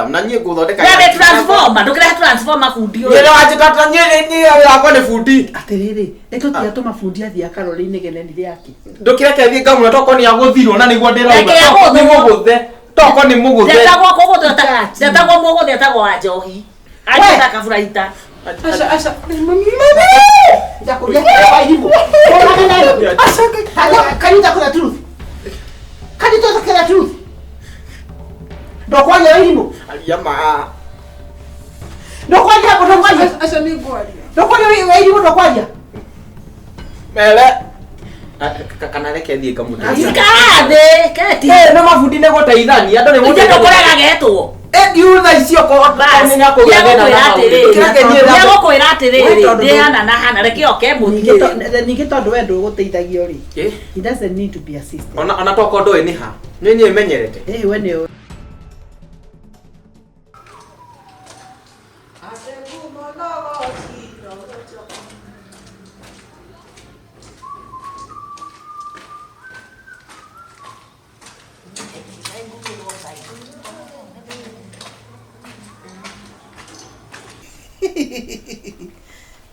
na nyie guthondeka ya transformer ndukire transformer fundi uyu ni wajitata nyie yakwa ni fundi atiriri eto tia tuma fundi athia karori inegene yake ndukire kethi ngamuna toko ni aguthirwo na niguo ndirauga ni muguthe toko ni muguthe ndetagwo kuguthe ndetagwo muguthe ndetagwo ajohi ajita kafuraita Asa ndakuja Wairimu asa kanita kuna truth kanita kuna truth ndokwaje Wairimu aliyama ndokwaje hapo ndokwaje asa ni gwali ndokwaje Wairimu ndokwaje mele kana reke thie ngamuna ikathe keti no mafundi ne goteithania andu ni mundu ndokorega getwo diutha icio ko nenya ko kwira atiriri ndihana na hana reke oke muthie ninge tondu we nduguteithagio ri he doesn't need to be assisted ona toko ndoe ni ha nyenye menyerete we ni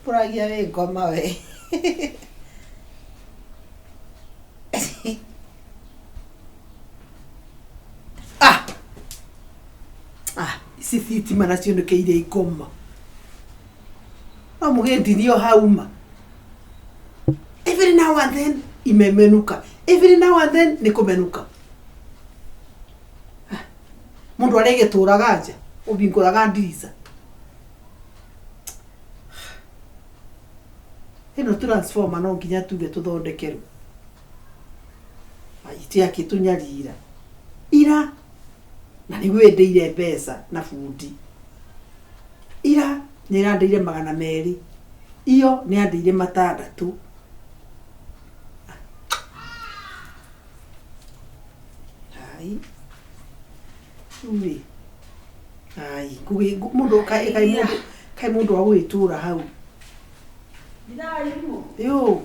Puragia we ngoma we isi thitima nacio nikeire ikoma no mugendi nio hauma every now and then imemenuka every now and then nikumenuka mundu arege turaga nja ubinguraga ndirica ino transformer no nginya tuge tuthondekeru aiti akitunyarira ira na ni wendeire pesa na fundi ira ni randeire 200 iyo ni andeire 6 ai uri ai kugi mundu kai mundu wa gwitura hau Wairimu yo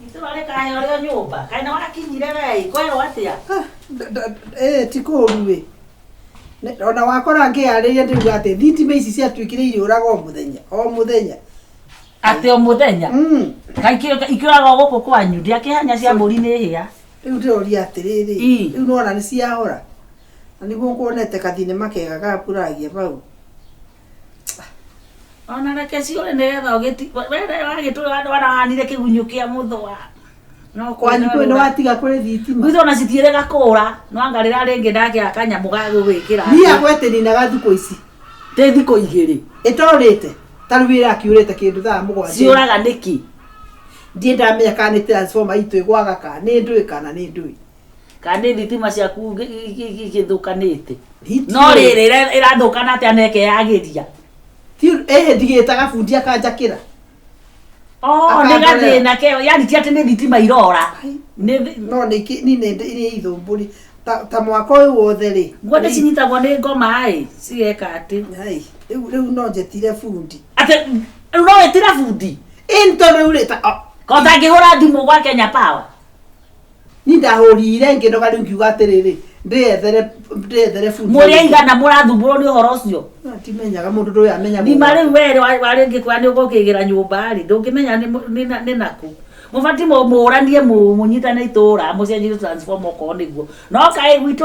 itwale kahe ore nyumba kaina wakinyire wei kwero atia tikoruwe ona wakora ngiariria ndiuga ati thitima ici ciatwikire iri uraga o muthenya ati o muthenya ikiraga guku kwanyu ndiakihanya cia mburi ni hia riu ndiroria atiriri riu nona ni ciahora na niguo kuonete kathine makega gapuragia bau ona reke ciore negetha ugiti were wagitura wandu wanahanire kigunyu kia muthwa no kwanyu kwene watiga kuri thitima gutho na citiere gakura no angarira ringi ndake akanyamu gagwikira ni agwete ni na gathuko ici te thiko igiri itorite taruwira akiurite kindu thaa mugwanja ciuraga niki ndie ndamenya kana ni transformer itu igwaga kana ni ndui kana ni ndui kandi thitima ciaku githukanite no riri irathukana atia neke yagiria ndigitaga fundi akanjakira negathi na keo yani ti ati ni thitima irora no ni ithumburi ta mwako uyu wothe ri gwothe cinyitagwo ni ngoma ai cigeka ati riu no njetire fundi ati no wetira fundi into riu ri ko tangihura thimu gwa Kenya Power ni ndahurire ngindoga riu ngiuga atiriri ndiethere fundi muria igana murathumburo ni uhoro ucio timenyaga mundu ndu amenya ni mari were wari ngikwa ni ugokigira nyumba ri ndungimenya ni naku mufati muranie munyitane itura mucenjire transformer ko niguo no kai gwitu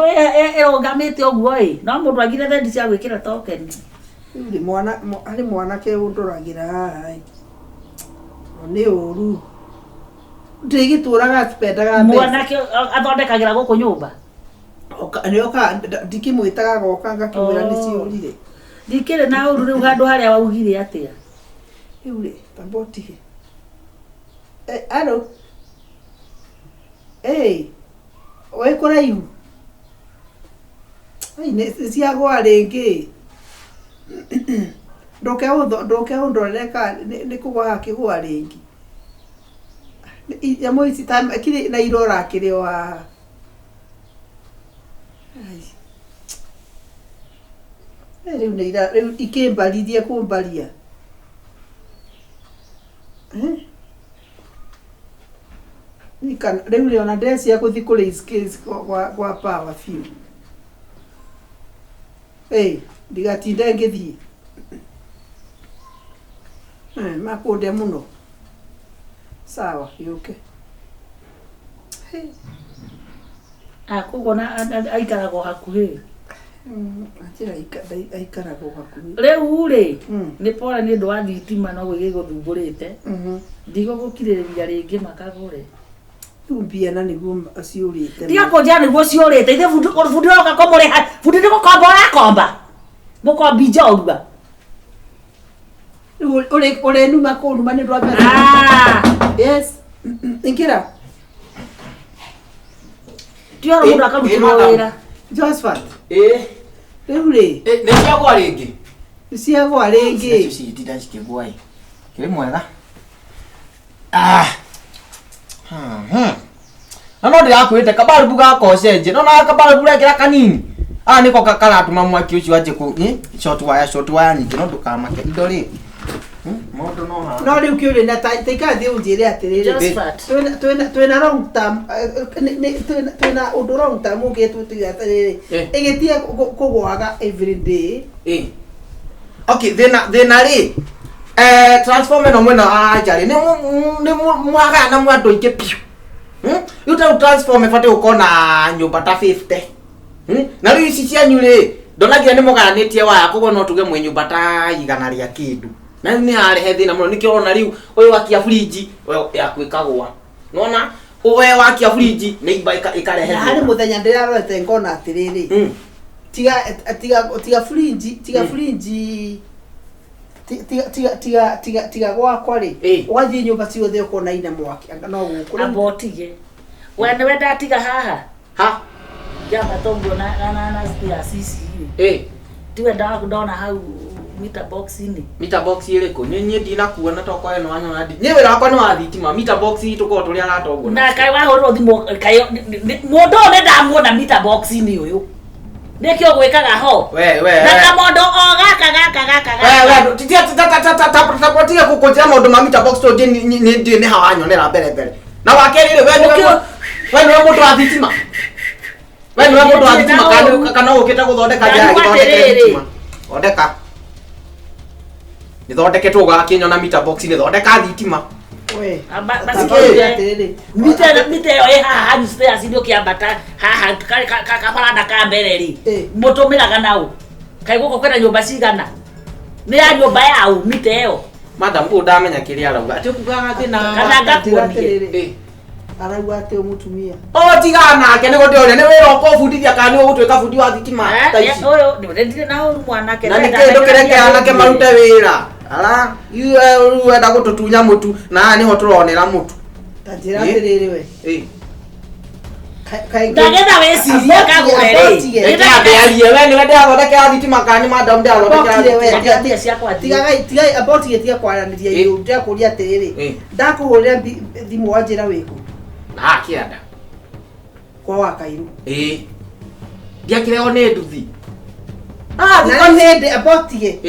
erogamite oguo no mundu agire thendi cia gwikira token ndi mwana ke unduragira ai ni uru ndigituraga spendaga mwana ke athondekagira guku nyumba nioka ndikimwitaga goka ngakiwira ni ciurire ndikire na uru riu handu haria waugire atia iure tamboti alo we kuraihu ai ne ciagwa ringi ndoke undoreka ni kugwa kigwa ringi ya moisi time kile na irora kile wa riu neira riu ikimbarithia kumbaria nikana riu leo na dance ya kuthi kule skills kwa power few ndigatinde ngithii makunde muno sawa yuke akugona aikarago hakuhi atira aikarago hakuhi riu ri ni pora ni ndo wa thitima no gigiguthumburite ndigo gukiririria ringi makagure tumbia na niguo aciurite tiga kunjia niguo ciurite ithe fundi roka komore fundi ndiko komba komba mukombi njorua ule numa ko numa ni ndo yes ingira tioro mundu akaruta wira Josephat Reure ne ciagwa ringi ciagwa ringi ci tida cikigwai kiri mwega no ndirakwite kabarubu gakocenje no na kabarubu rekira kanini niko karatuma mwaki ucio aje ku short wire nyingi no ndukamake indo ri mondo no riu kiuri na taika thi unjire atiriri twina wrong term twina undu wrong term ungetutiga atiriri igitie kugwaga every day okay thina ri transformer no mwena ajari ni mwaga na mwandu ingi piu yuta transformer fate ukona nyumba ta 50 na riu ici cianyu ri ndonagira ni muganitie waya koguo no tuge mwe nyumba ta igana ria kindu na ni harehe thina muno nikiona riu uyu wakia fridge yakwikagwa nona uwe wakia fridge ni iba ikarehe hari muthenya ndirarorete ngona atiriri tiga fridge tiga gwakwa ri ugathie nyumba ciothe ukona ina mwaki anga no guku abotige wene wenda tiga haha jamba tongo na stia sisi tiwe ndona hau meter box ile ko nyenye dina kuona toko eno anya nadi nyewe rakwa no athitima meter box tuko tuli ala togo na kai wa horo thimo kai mondo ne ndamuona meter box ni uyu nekio gwikaga ho we na kamondo gaka we titia tapotia kukotia mondo ma meter box to ni hawanyonera mbere na wakerire we ni mondo athitima we ni mondo athitima kana ukita guthondeka jari thondeka ondeka nithondeketwo gakinyo na meter box ni thondeka thitima we mite yo haha ni stairs ndio kiambata haha kaparanda ka mbere ri mutumiraga nau kai guko kwenda nyumba cigana ni ya nyumba yao mite yo madam ko ndamenya kiri arauga ati kugaga thina kana ngakuonie arauga ati umutumia tigana ake ni gote ni wira ukobundithia kana ni ugutwika bundi wa thitima uyu ni ndire na uru mwanake na nikindo kireke anake marute wira ala yu enda gututunya mutu na niho turonera mutu tajira atiriri we ndagetha weciria kagure ri ndagearie we ni wenda athondeke thitima kana madam ndathondeke tiga abotige tiga kwaraniria yu ndakuria atiriri ndakuhurira thimu wanjira wiku kianda kwa wakairu ndiakireo ni nduthi na hindi abotige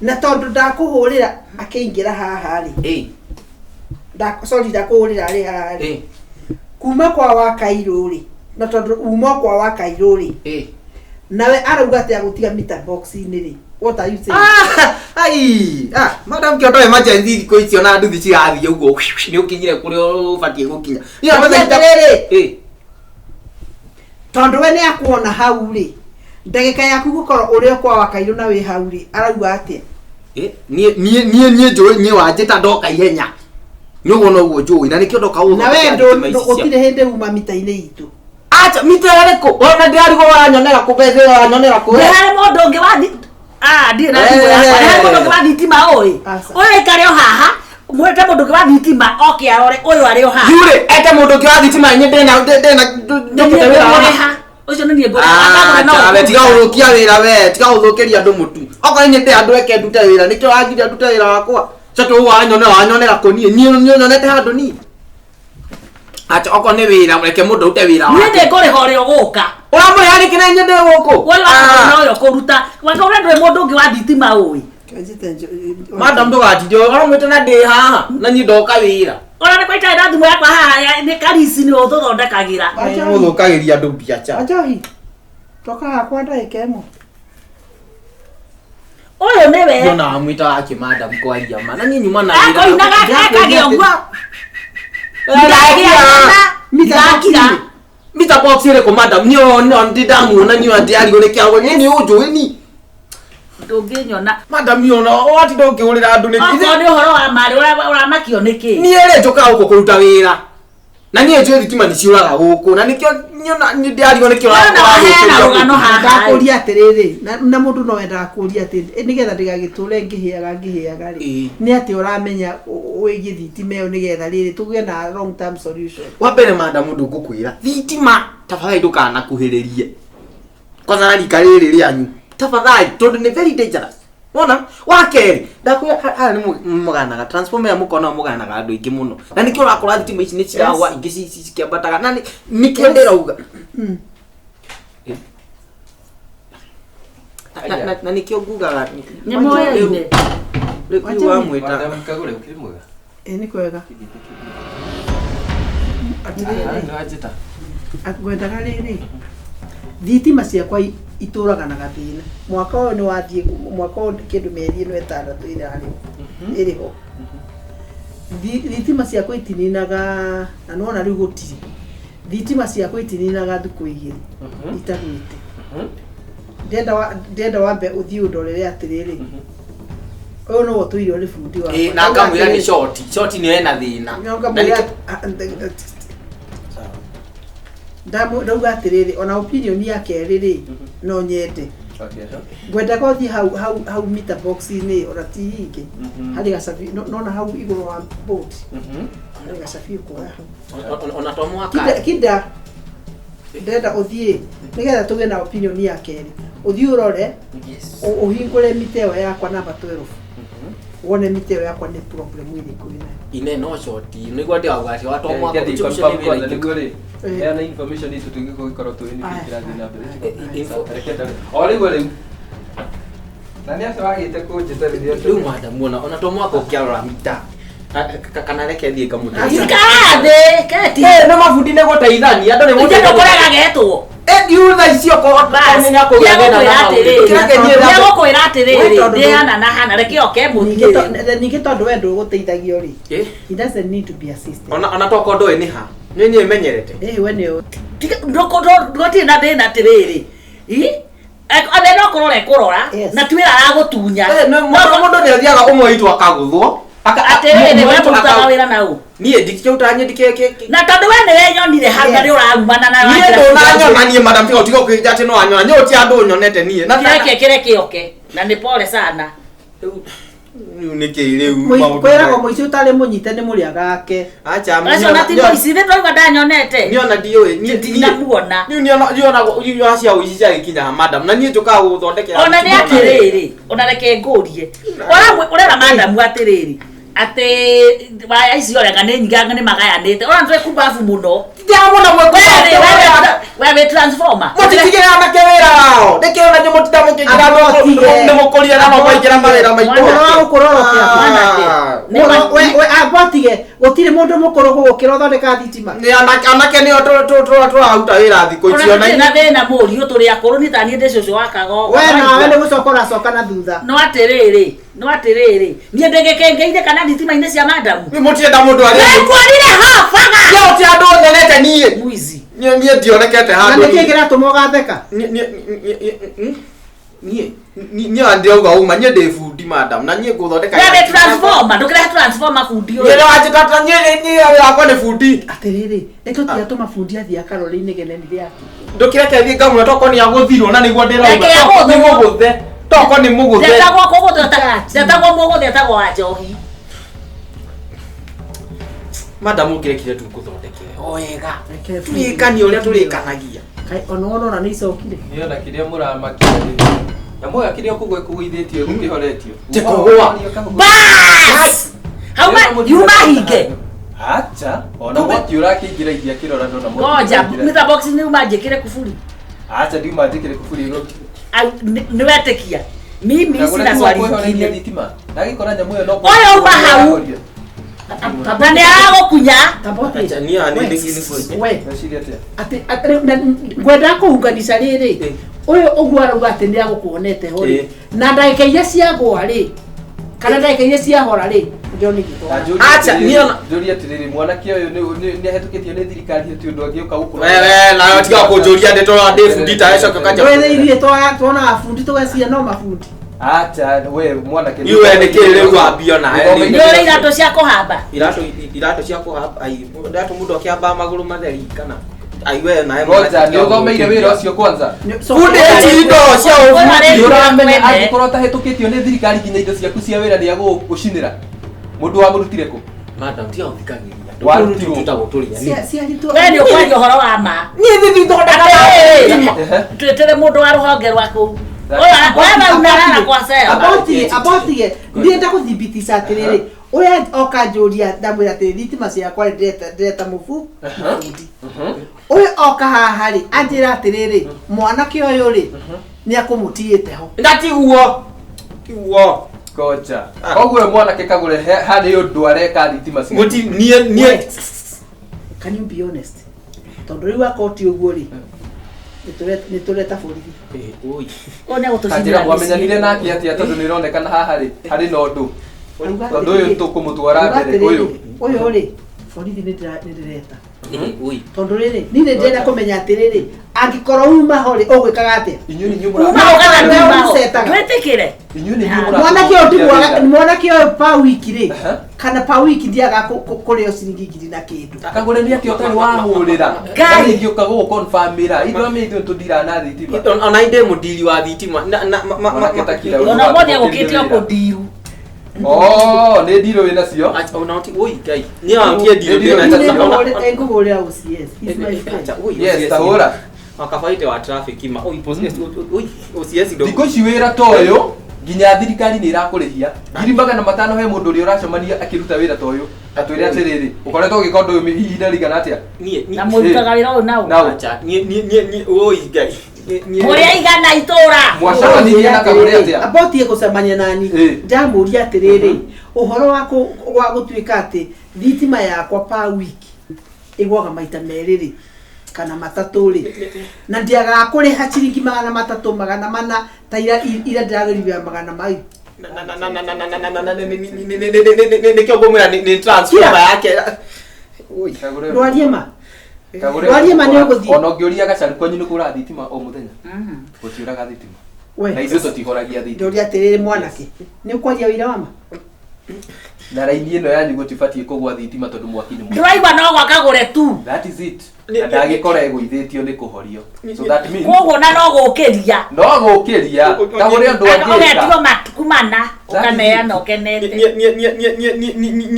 na tondu ndakuhurira akiingira haha ri ndakuhurira ri haha ri kuma kwa wakairu ri na tondu umo kwa wakairu ri nawe arauga ati agutiga meter box ni ri what are you saying madam kiondo emergency ko icio na nduthi cirathie uguo ni ukinyire kuri ubatie gukinya tondu we ni akuona hau ri ndagika yaku gukoro urio kwa wakairu na wi hau ri arauga atia nie njoi nie wajita ndoka ihenya nugo no guo njoi na nikio ndoka na we ndo utire hinde uma mita-ini itu acha mita yareko ona ndiari go wanyonera kubethera wanyonera ku hari mundu ungi wathi ndi na thimu yakwa hari mundu ungi wathi tima uyu ikario haha mwete mundu ungi wathi tima oke arore uyu ario haha yure ete mundu ungi wathi tima nye ndena ndokete wira ucio ni ngora awe tiga urukia wira we tiga uthukiria andu mutu okorwo nye nde andu eke ndute wira nikio wagiria ndute wira wakwa chato wanyonera konie ni nyonete handu ni acha oko ni wira reke mundu ute wira ni ndi kuri hore uguka uramuri hari kina nye nde guku wewe wa no kuruta waka ura ndwe mundu ungi wa thitima uyu madam ndugatidio uramwite na ndi haha na nyi ndoka wira ora ni kwaita nda thimu yakwa haha ni karisi ni uthuthondekagira uthukagiria andu biacha ajohi toka hakwa ndagika imo Nikiona amwita wake madam kwa jamaa. Na nyinyi mwana Ako inaga kagiongo. Mita Mita box ile kwa madam nyo ndidamu na nyo ndiari gole kyawo nyini ujuini. Ndunginyona. Madam yona wati ndungihurira andu ni kithi. Ako ni uhoro wa mari uramakio niki. Ni ere joka uko kuruta wira. Na niye jwe thitima ni ciuraga guku na nikyo nyona ni ndiari gole kyo ndakuria atiriri na mundu no enda kuria atiri nigetha ndigagitule ngihiaga ri ni ati uramenya wigi thitima yo nigetha riri tugie na long term solution. Wa mbere madam mundu ngukwira thitima tafadhali ndukana kuhiririe kwanza na rikariri rianyu tafadhali tondu ni very dangerous. Wona wakeri ndakuya ha ni muganaga transformer ya mukona muganaga andu ingi muno na nikyo urakora thitima ici ni cirawa ingi cikiambataga na nikendera uga na nikyo ngugaga ni moyaine riku wa mwita madam KAGURE ukiri mwega ni kwega ajita akwendaga riri thitima ciakwa ituraga na gathina mwaka uyu ni wathie mwaka uyu kindu meri ino 6 irari iriho thitima ciakwa itininaga na nona riu gutiri thitima ciakwa itininaga thuku 2 itagwite ndenda wambe uthii udorere atiriri uyu no wotuirio ni fundi wa na ngamwira ni short ni ena thina ndauga atiriri ona opinion yake riri no nyende gwenda gothi hau meter box ni ora tihingi hari gacabi nona hau iguru wa boat hari gacabi kwa ona tomwaka kinda ndenda uthie nigetha tuge na opinion yake uthie urore uhingure miteo yakwa namba 12 wone miteo yakwa ni problem ile kuina ine no short nigwa ndio agati watu mwaka kuchukua ni gore yana information itu tungiko ikoro tu ni fikira dina bere oli gore nani asawagite kujita video tu madam ona to mwaka ukiarora mita kana reke thie kamuta ikathe keti no mafundi ne goteithani andu ni mundu ndokoraga getwo diuza icio ko menya ko gena na ya gukwira atiriri ndiana na hana reke oke muthie ningi tondu we nduguteithagio ri he doesn't need to be assisted ona toko ndo ni ha nyenye menyerete we ne ndokoti na thina atiriri ave no kurora kurora na twira aragutunya mundu ni athiaga umwe itu akaguthwo atiriri we mutaga wira nau nie ndikike utanye ndike na tondu we ni wenyonire hanga ri urarumana na nie ndo na nyona nie madam tiga utiga kwija ati no anyona nyoti andu nyonete nie na kireke oke na ni pole sana niki riu kwera ko muici utari munyite ni muriaga ake acha acio na timo ici ni twa ndanyonete niona ndiwe ni namuona niona acia uici cia gikinya madam na nie tuka guthondekera ona ni atiriri ona reke ngurie urera madam atiriri ate waya icio rega ni nyinga ni magayanite ona twe kubafu muno ndiamona mwe we transformer mutikigira na kewera wao ndekero na nyomo tutamukigira no mukoria na mabaikira mawira maito no kurorokia we abatige gutire mundu mukuru gukira thondeka thitima ni anake ni turahuta wira thiko icio na thina murio turi akuru ni tani ndece ucio wakago we na ni gucokora coka na thutha no atiriri nie ndegekengeire kana thitima ine cia madam ni mutienda mundu ari kwalire hafaga yo ti andu nyonete nie muizi nie ndionekete handu na nikigira tumogatheka nie andiauga uma nie ndi fundi madam na nie guthondeka we transformer ndukira transformer fundi uyu ni wajikata nie yakwa ni fundi atiriri etutia tuma fundi athia karori-ini geneni riake ndukireke thie ngamwe toko ni aguthirwo na niguo ndirauga ni muguthe toko ni muguthe tetagwo muguthe tetagwo ajohi madam ukirekire tu kuthondekere wega tuikani uria turikanagia kai ona ni icokire niona kiria muramakia na moya kiria kugwe kuguithitio gukihoretio tikugwa bas hauma yuma hinge acha ona wati urakingira ithia kirora ndona mo ngoja mitha box ni umajikire kufuri acha ndi umajikire kufuri ro ni wetekia mimi sina swali kingine thitima nagikora nyamu yo no oyo bahau tabane ago kunya taboti ni ani ndingine we nasiria te ati gwenda kuunganisha riri Oyo ogwara ugate ndia gukuonete hori. Na ndagika iria ciagwa ri. Kana ndagika iria ciahora ri. Njoni gito. Acha niona Joria tiriri mwana kio yo ni ahetukitio ni thirikari ati undu agioka gukura. Wewe na tiga kujoria ndeto na Dave Ndita acho kakaja. Wewe irie tuona afundi tugacia no mafundi. Acha we mwana kio. Iwe ni kile rĩu ambio na Nĩ ũrĩ iratũ cia kũhamba. Iratũ cia kũhamba ai ndatũ mũndũ akĩamba magũrũ matheri kana aiwe na Roja ni uthomeire wira ucio kwanza. Fundi indo cia ufundi uramenya angĩkorwo tahetũkĩtio nĩ thirikari nginya indo ciaku cia wĩra nĩ agũgũcinĩra. Mũndũ wa mũrutire kũ? Madam tia uthikagĩria. Warutirwo Cia Wewe nĩ ũkwaria ũhoro wa ma. Niĩ thithi thondeka. Twĩtĩre mũndũ wa rũhonge rwaku. Wewe unalala kwa sema. Abotige ndienda kuthibitisha atiriri uya oka njuria ndamwira ati thitima ciakwa ndeta mubu mufundi uyu oka haha ri anjira atiriri mwanake uyu ri ni akumutiite ho Ngatiguo. Tiguo. Koja. Koguo mwanake Kagure harĩ ũndũ areka thitima ciake. Muti nie can you be honest tondu riu akoti uguo ri ni tureta borithi oi. Ona Kanjĩra gũtũcinĩra. mwamenyanire nake atĩa tondũ nĩ ĩronekana haha harĩ na ũndũ. Tondũ ũyũ tũkũmũtwara mbere uyu ri borithi ni ndireta Oi. tondu riri ni ndenda kumenya atiriri angikorwo uma hori ugwikaga atia inyuĩ nĩ Uma mũra ũgana Ũsetaga. twĩtĩkĩre. inyuĩ nĩ mũra mwanake uyu pa wiki ri kana pa wiki ndiaga kurio ciringi ngiri na kindu Kagure nĩ atĩ ũtarĩ wahũrĩra Ngai. nĩ ngĩũka gũgũkonfamĩra ithuĩ amĩithuĩ tũndira na thitima Ona inde mudili wa thitima Ona mmoja gũkĩte o kũndiru. Oh, nĩ ndirũ wĩ nacio ona oti oi gai. Ni angie ndio na engugurira ucs yes tahũra akafaite wa traffic ma oi oi OCS ndo thikũ ici wĩra ta ũyũ nginya thirikari nĩ ĩrakũrĩhia ngiri magana matano he mũndũ ũrĩa ũracemania akĩruta wĩra ta ũyũ atwĩre atĩrĩrĩ ũkoretwo ũgĩka ũndũ ũyũ ihinda rĩigana atĩa Na mũrutaga wĩra ũyũ nao. acha ni oi gai Mũrĩa igana itũra. mwacemanirie na Kagure atĩa abotie gucemania nani ndamuria atiriri uhoro wa gutuika ati thitima yakwa pa wiki igwaga maita meriri kana matatu ri na ndiaga kuriha ciringi magana matatu magana mana ta ira ndiragerithia magana mai nikio gomwira ni transfer yake oi Kagure rwarie ma Kagure rwarie ma ni uguthi ona ũngĩũria Gacharu kwanyu nĩ kũra thitima o mũthenya gũtiũraga thitima na ithuĩ tũtihoragia thitima ndoria atiriri mwanake ni ukwaria wira wama na raini ĩno yanyu gũtibatiĩ kũgwa thitima tondũ mwaki nĩ Driver no gwakagũre tu. that is it na ndagĩkora egũithĩtio nĩ kũhorio so that means Koguo na no gũkĩria. no gũkĩria Kagure ũndũ angĩka Ũgetirwo matuku mana ũkaneana ũkenete.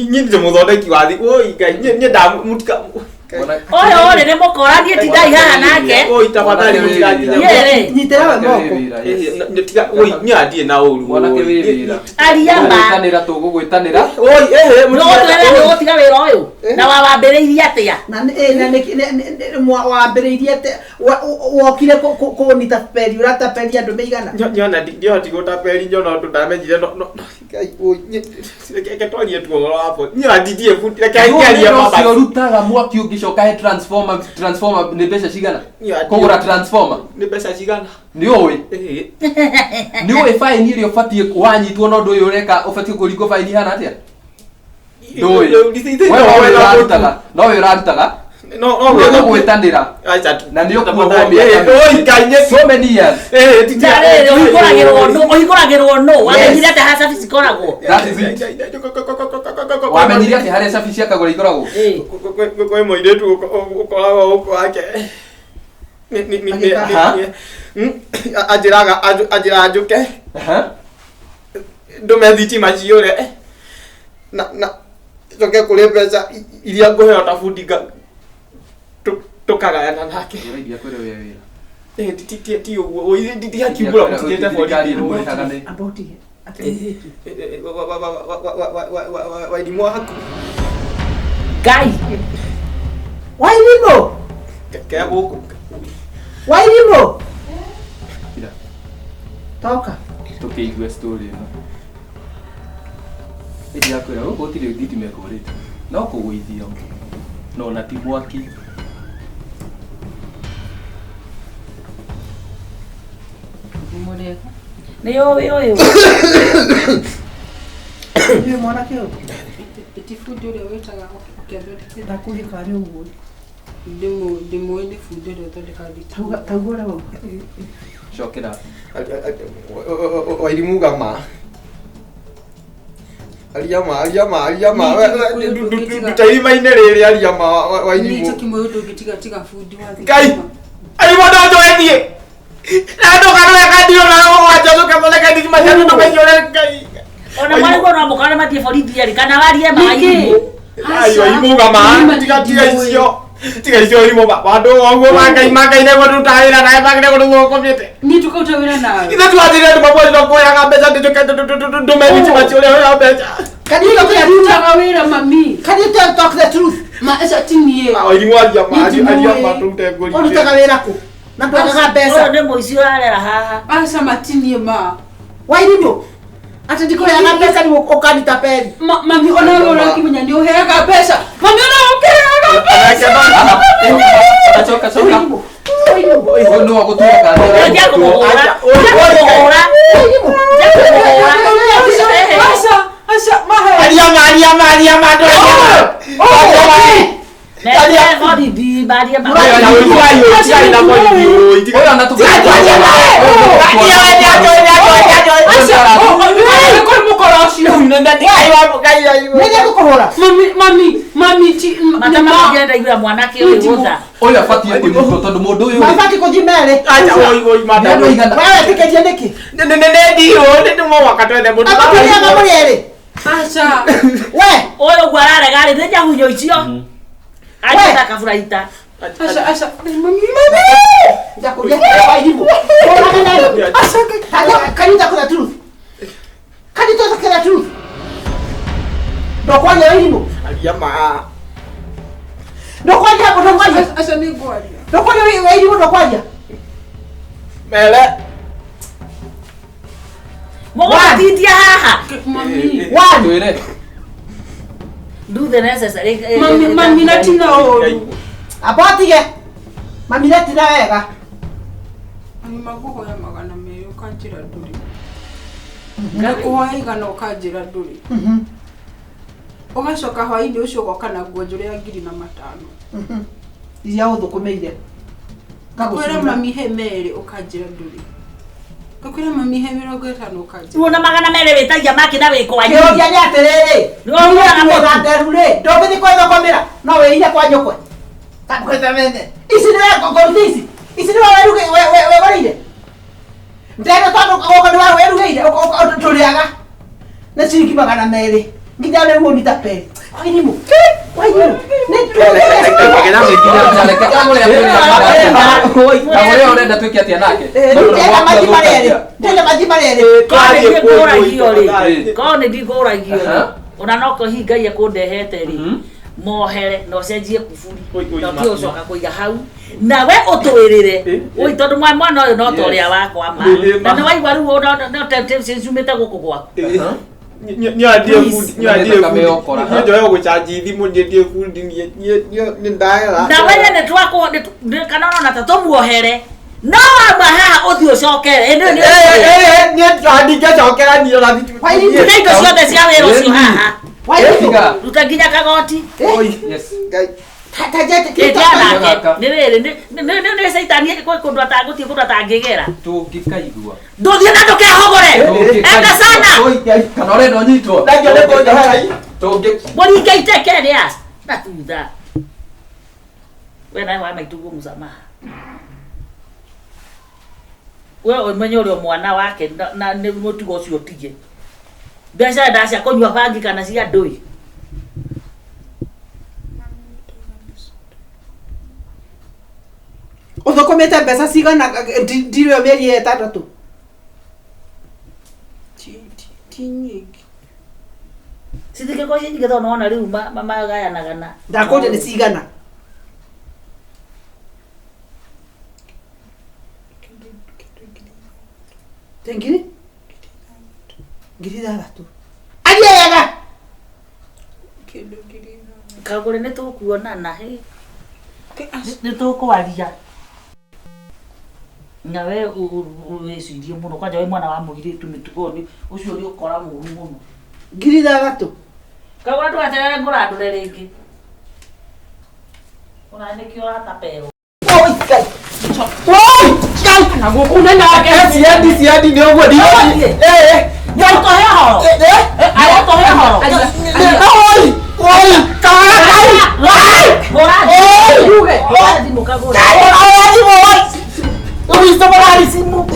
ni ndio muthondeki wa thi oi gai ni ndamutika Oyo ore nĩ mũkoranie ti ndai haha nake. oi tafadhali mutikaji Yere. nyitera we moko nitiga oi ni adie na uru mwanake wĩ wĩra Ariamba. gwĩtanĩra tũgũgwĩtanĩra oi No twere nĩ gũtiga wĩra ũyũ. Na wawambĩrĩirie atĩa? na wambĩrĩirie ate wokire kũnita peri ũrataperia andũ meigana nyona ndio tigotapeli nyona ndo ndamenyire no gai oi ketwarie tu ngoro hapo ni adidie futi kaingialia baba ũcio rutaga mwaki ũngĩcoka he transformer nĩ mbeca cigana kũgũra transformer ni pesa cigana nĩ ũĩ nĩ ũĩ faini ĩrĩa ũbatiĩ wanyitwo na ũndũ ũyũ ũreka ũbatiĩ kũringwo faini hana atĩa ndũĩ wewe ũrarutaga no we ũrarutaga no gwĩtanĩra acha na nĩ ũkuohwo oi kainye so many years Tarĩrĩ ũhingũragĩrwo nũ? Wamenyire atĩ ha service ikoragwo? that is it wamenyire atĩ harĩa cabi cia Kagure ikoragwo kwa moiretu ukoragwo huko wake ajiraga njuke ndume thitima ciũre na coke kũrĩ mbeca iria ngũheo ta fundi tukagayana nake ti ũguo ndiakiumbũra mũtigĩte borithi abotie Wairimu haku Ngai. Wairimu kaya gũkũ Wairimu toka tũkĩigua story ĩno ĩrĩa yakwĩra gũkũ gũtirĩ thitima ĩkũrĩte no kũgũithio no na ti mwaki Nĩ ũĩ Nĩ mwanake ũyũ. Ti fundi ũrĩa wĩtaga ũkĩathondeka. Ndakurĩka nĩ ũguo. Ndĩmũĩ nĩ fundi ũrĩa ũthondekaga thitima. Taugora wau. Cokera. Wairimu gama. Aliama. Tutairima-inĩ rĩrĩ aliama Wairimu. Nĩ kĩmwe ũndũ ũngĩtiga fundi wa thitima. Ngai. Alimu ndo twendie. Na ndo kana kandio na wacha tukathondeka thitima cia ndo kaiyore Ngai. ona mari ko no mukana matie borithi ari kana warie mai. Ayo Wairimu gama. Tiga icio Wairimu bado wangu mangai nego tutawira naye bagire ko tukomete. Ni tukauta nawe. Ina tuathire ndo mabwe ndo koya mbeca ndo mebichi machiole ya mbeca. Can you talk the truth? Tukawira mami. Can you talk the truth? Ma esa tinie. Wairimu aliama tutengori. Unataka wĩra kũ? Na twakaga mbeca. Nĩ mũici ũrarera haha. Asa matinie ma. Wairimu. Ati ndikũheaga mbeca nĩ ũkanita peni. Mami ona wewe unakimenya nĩ uheaga pesa. Mami ona ukeaga pesa. Achoka. Wairimu. Wewe ndio wakutuka. Asa mahe. Aliama ndo. mwanake ũyũ gũtha Oya fatie kũnyitwo tondu mũndũ ũyũ Mabati kũthimere. Acha oi madam. Wewe tikeje niki? Ndio wakatwende mũndũ. Abakuria ng'amũri erĩ. Asa. We. ũyũ ũguo ararega rĩ nĩ njagunyo icio agĩta kaburaita. Asa. Mami. Ndakuria Wairimu. Asa. Can you talk the truth? Can you talk the truth? Ndokwanya Wairimu. Aliama. Ndokwanya. Asa ni gwaria. Ndokwanya Wairimu ndokwanya. Mele. Mũgũtitia haha. Mami. One. twĩre Do the necessary. Mami natina oru. Abatige. Mami natina wega. Ani makuhoya magana merĩ ũkanjĩra ndũrĩ. Ngakuhoya igana ũkanjĩra ndũrĩ. Ũgacoka hwaĩ-inĩ ũcio ũgoka na nguo njũru ya 5,000. Iria ũthũkũmĩire. Ngakwĩra mami he merĩ ũkanjĩra ndũrĩ. Ngakwĩra mami he 50 ũkanjĩra. Tuona magana merĩ wĩtagia maki na wĩkwa nyinyi. Kĩũria nĩ atĩrĩrĩ. Ndũgatherũ-rĩ, ndũgĩthiĩ kwĩthũkũmĩra. No wĩire kwa nyũkwe. Kakwĩthemene. Ici nĩ ngongoro ici. Ici nĩ wegorĩire. Ndega tondũ ũgoka nĩ werugĩire tũrĩaga. Nĩ ciringi magana merĩ. Nginya rĩu ũnyita peni. Wairimu. Wairimu. Kagure ũrenda twĩke atĩa nake? Ndĩrenda maji marĩrĩ. Ndĩrenda maji marĩrĩ. Korwo nĩ ndikũragio rĩ ona no kũhinga iria kũndehete rĩ mohere na ũcenjie kuburi na ũcoka kũiga hau nawe ũtwĩrĩre ũi tondũ mwana ũyũ no ta ũrĩa wakwa ma na nĩ waigua rĩu no temptation ciumĩte gũkũ gwaku. Nyoandie gũcanji thimũ ndie fundi nĩ ndaera. Na wewe nĩ twakũ kana ona ta tũmuohere no ama haha ũthiĩ ũcokere nĩ ndingĩcokera niĩ ona Wairimu. na indo ciothe cia wĩra ũcio haha Wairimu. ruta nginya kagoti. Yes. Nĩ rĩrĩ nĩ caitani kũndũ atangũthiĩ kũndũ atangĩgera Tũngĩkaigua. ndũthiĩ na ndũkehogore enda sana Kana ũrenda ũnyitwo? mũringe iteke rĩa na tutha we nawe wa maitugu mũsamaha we ũmenye ũrĩa mwana wake na nĩ mũtugo ũcio ũtige mbeca ndacia kũnyua bangi kana cia ndũi. Ũthũkũmĩte mbeca cigana ndirĩ mĩeri 6. Ti nyingĩ. Cithike kwa nyingĩ tondũ nona rĩu magayanagana. Ndakũnja nĩ cigana. Ngiri? 6,000. Aria wega. Kĩndũ ngiri. Kagure nĩ tũkuonana nĩ tũkwaria. na we wecirie muno kwanja we mwana wa muhiritu mitugoni ucio uri ukora muru muno ngiri ithathatu kagura twaterere ngurandure ringi ona nikio hatapero Oi, kai. Oi, kai. na guku nena Siadi ni ogwo di. ya to he horo aya to he horo Oi, kai. bora bora di mukagura Oi, sto parlando simu.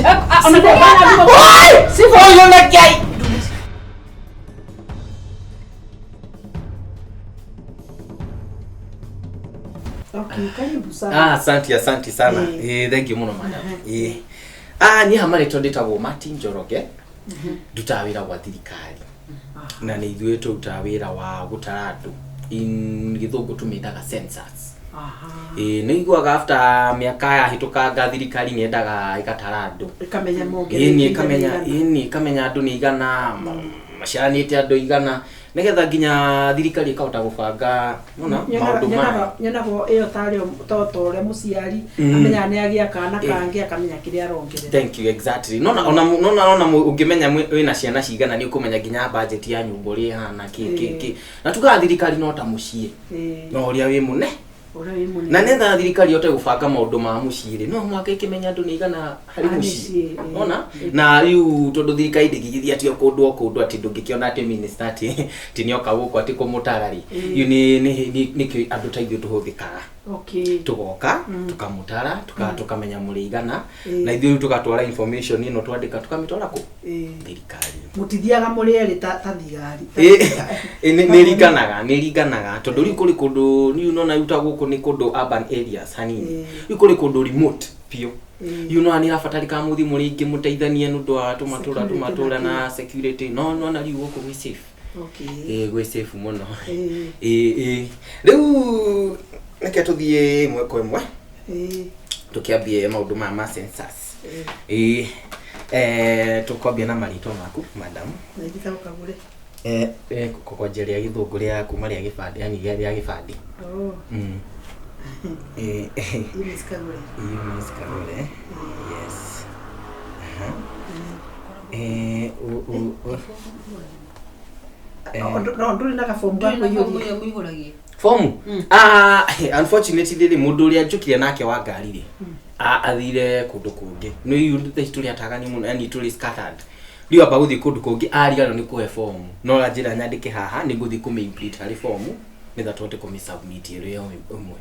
si Oi, olha kai. okay karibu sana Asante sana. Thank you muno madam. Ni hamari tondetagwo Martin Njoroge. Ndutaga wĩra gwa thirikari. Na nĩ ithuĩ tũrutaga wĩra wa gũtara andũ. Gĩthũngũ tũmĩtaga census. Nĩ iguaga after mĩaka yahĩtũkanga thirikari nĩ endaga ĩgatara andũ. ikamenya mongerere Ikamenya andũ nĩ igana, maciaranĩte andũ igana. Nigetha nginya thirikari ikahota gũbanga maũndũ maya. nyonago iyo tario toto ure muciari amenya ni agia kana kangi akamenya kiria arongerera. Thank you, exactly. Nona ungimenya wina ciana cigana ni ukumenya nginya budget ya nyumba ri hana ki na tuga thirikari no ta mucie no uria wi mune na netha thirikari yote gũbanga maũndũ ma mucie ri no mwaka ikimenya andu ni igana hari mucie ona na riu tondu thirikari ndĩgithia atĩ kũndũ ati ndũngĩkiona ati minister ati tinioka gũkũ ati kũmũtarari yu ni andu ta ithuĩ tũhũthĩkaga tugoka tukamutara tukamenya mũrĩigana na ithuĩ tugatwara information ino twandĩka tukamitwara ku thirikari mutithiaga mũrĩerĩ ta thigari nĩringanaga tondu riu kũrĩ kũndũ ni unona yuta gũkũ ni kũndũ urban areas hanini riu kũrĩ kũndũ remote pio you know ani rafatarika muthi mũrĩingĩ mũteithanie nũndũ wa tumatura na security no na riu gũkũ we safe we safe muno riu nake tuthie imwe kwa imwe tukiambie maundu ma census tukwambia na marito maku madam naithika KAGURE kukonjeria githungu ria kuma ria gibandi yani ria gibandi Miss KAGURE yes no nduri na kafomu gako yo muihuragie form unfortunately ri mundu ria njukire nake wa ngari ri athire kundu kungi no yu history atagani muno yani tuli scattered riu aba guthi kundu kungi arigano ni kuhe form no la njira nyandike haha ni guthi kumimplete hari form nitha twote kumisubmit rio umwe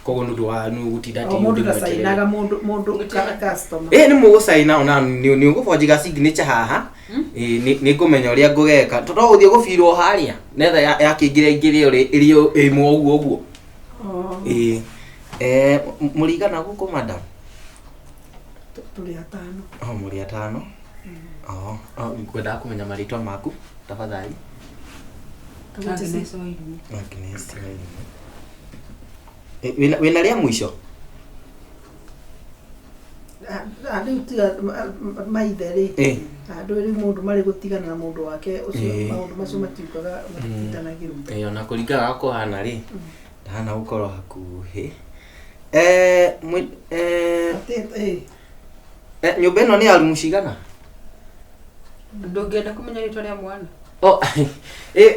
kogo ndu wa nu gutinda ti mundu gasainaga mundu customer ni mugusaina ona ni ugufonjiga signature haha ni ngumenya uria ngugeka toto guthie gufirwo haria netha yakingire irio imwe uguo murigana guku madam tuli atano muri atano ngwenda kumenya maritwa maku tafadhali Agnes Wairimu wina ria mwisho andu tiga maitheri andu ri mundu mari gutigana na mundu wake ucio maundu macio matiukaga matitanagiru ona kuringaga kuhana ri ndahana gukorwo hakuhi nyumba ino ni arumu cigana ndungenda kumenya ritwa ria mwana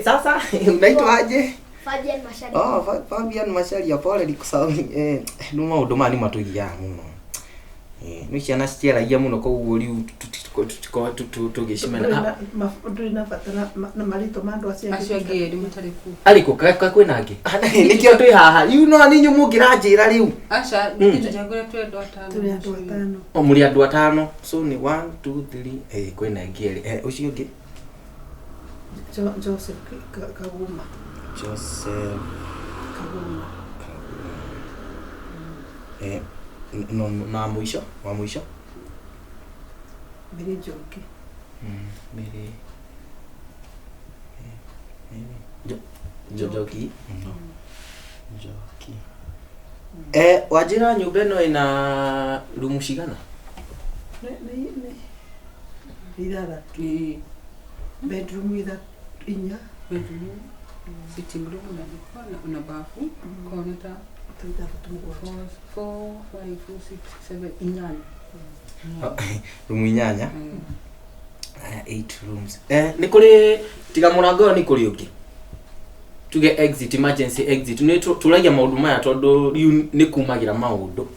sasa unaitwa aje Fabian Masharia. Fabian Masharia pole likusami no maundu mani matugia muno no ciana ciaragia muno koguo riu tugicimena nduri na fatana na marito mandu acio ngiri mutariku ariko kwina angi nikio twi haha riu no ninyu mungiranjira riu acha kitu jangore tuli andu atano muri andu atano so ni 1 2 3 kwina ngiri ucio ngi Joseph Kaguma no na mwisho wa mwisho Miri Joki Joki wajira nyumba ino ina rumu cigana ithathatu bedroom inya bedroom sitting room na bafu corner ta 4 5 6 7 inyanya Room 8. 8 rooms. Ni kuri tiga murango ni kuri ungi. Tuge exit, emergency exit. Ni turagia maundu maya tondu riu ni kumagira maundu.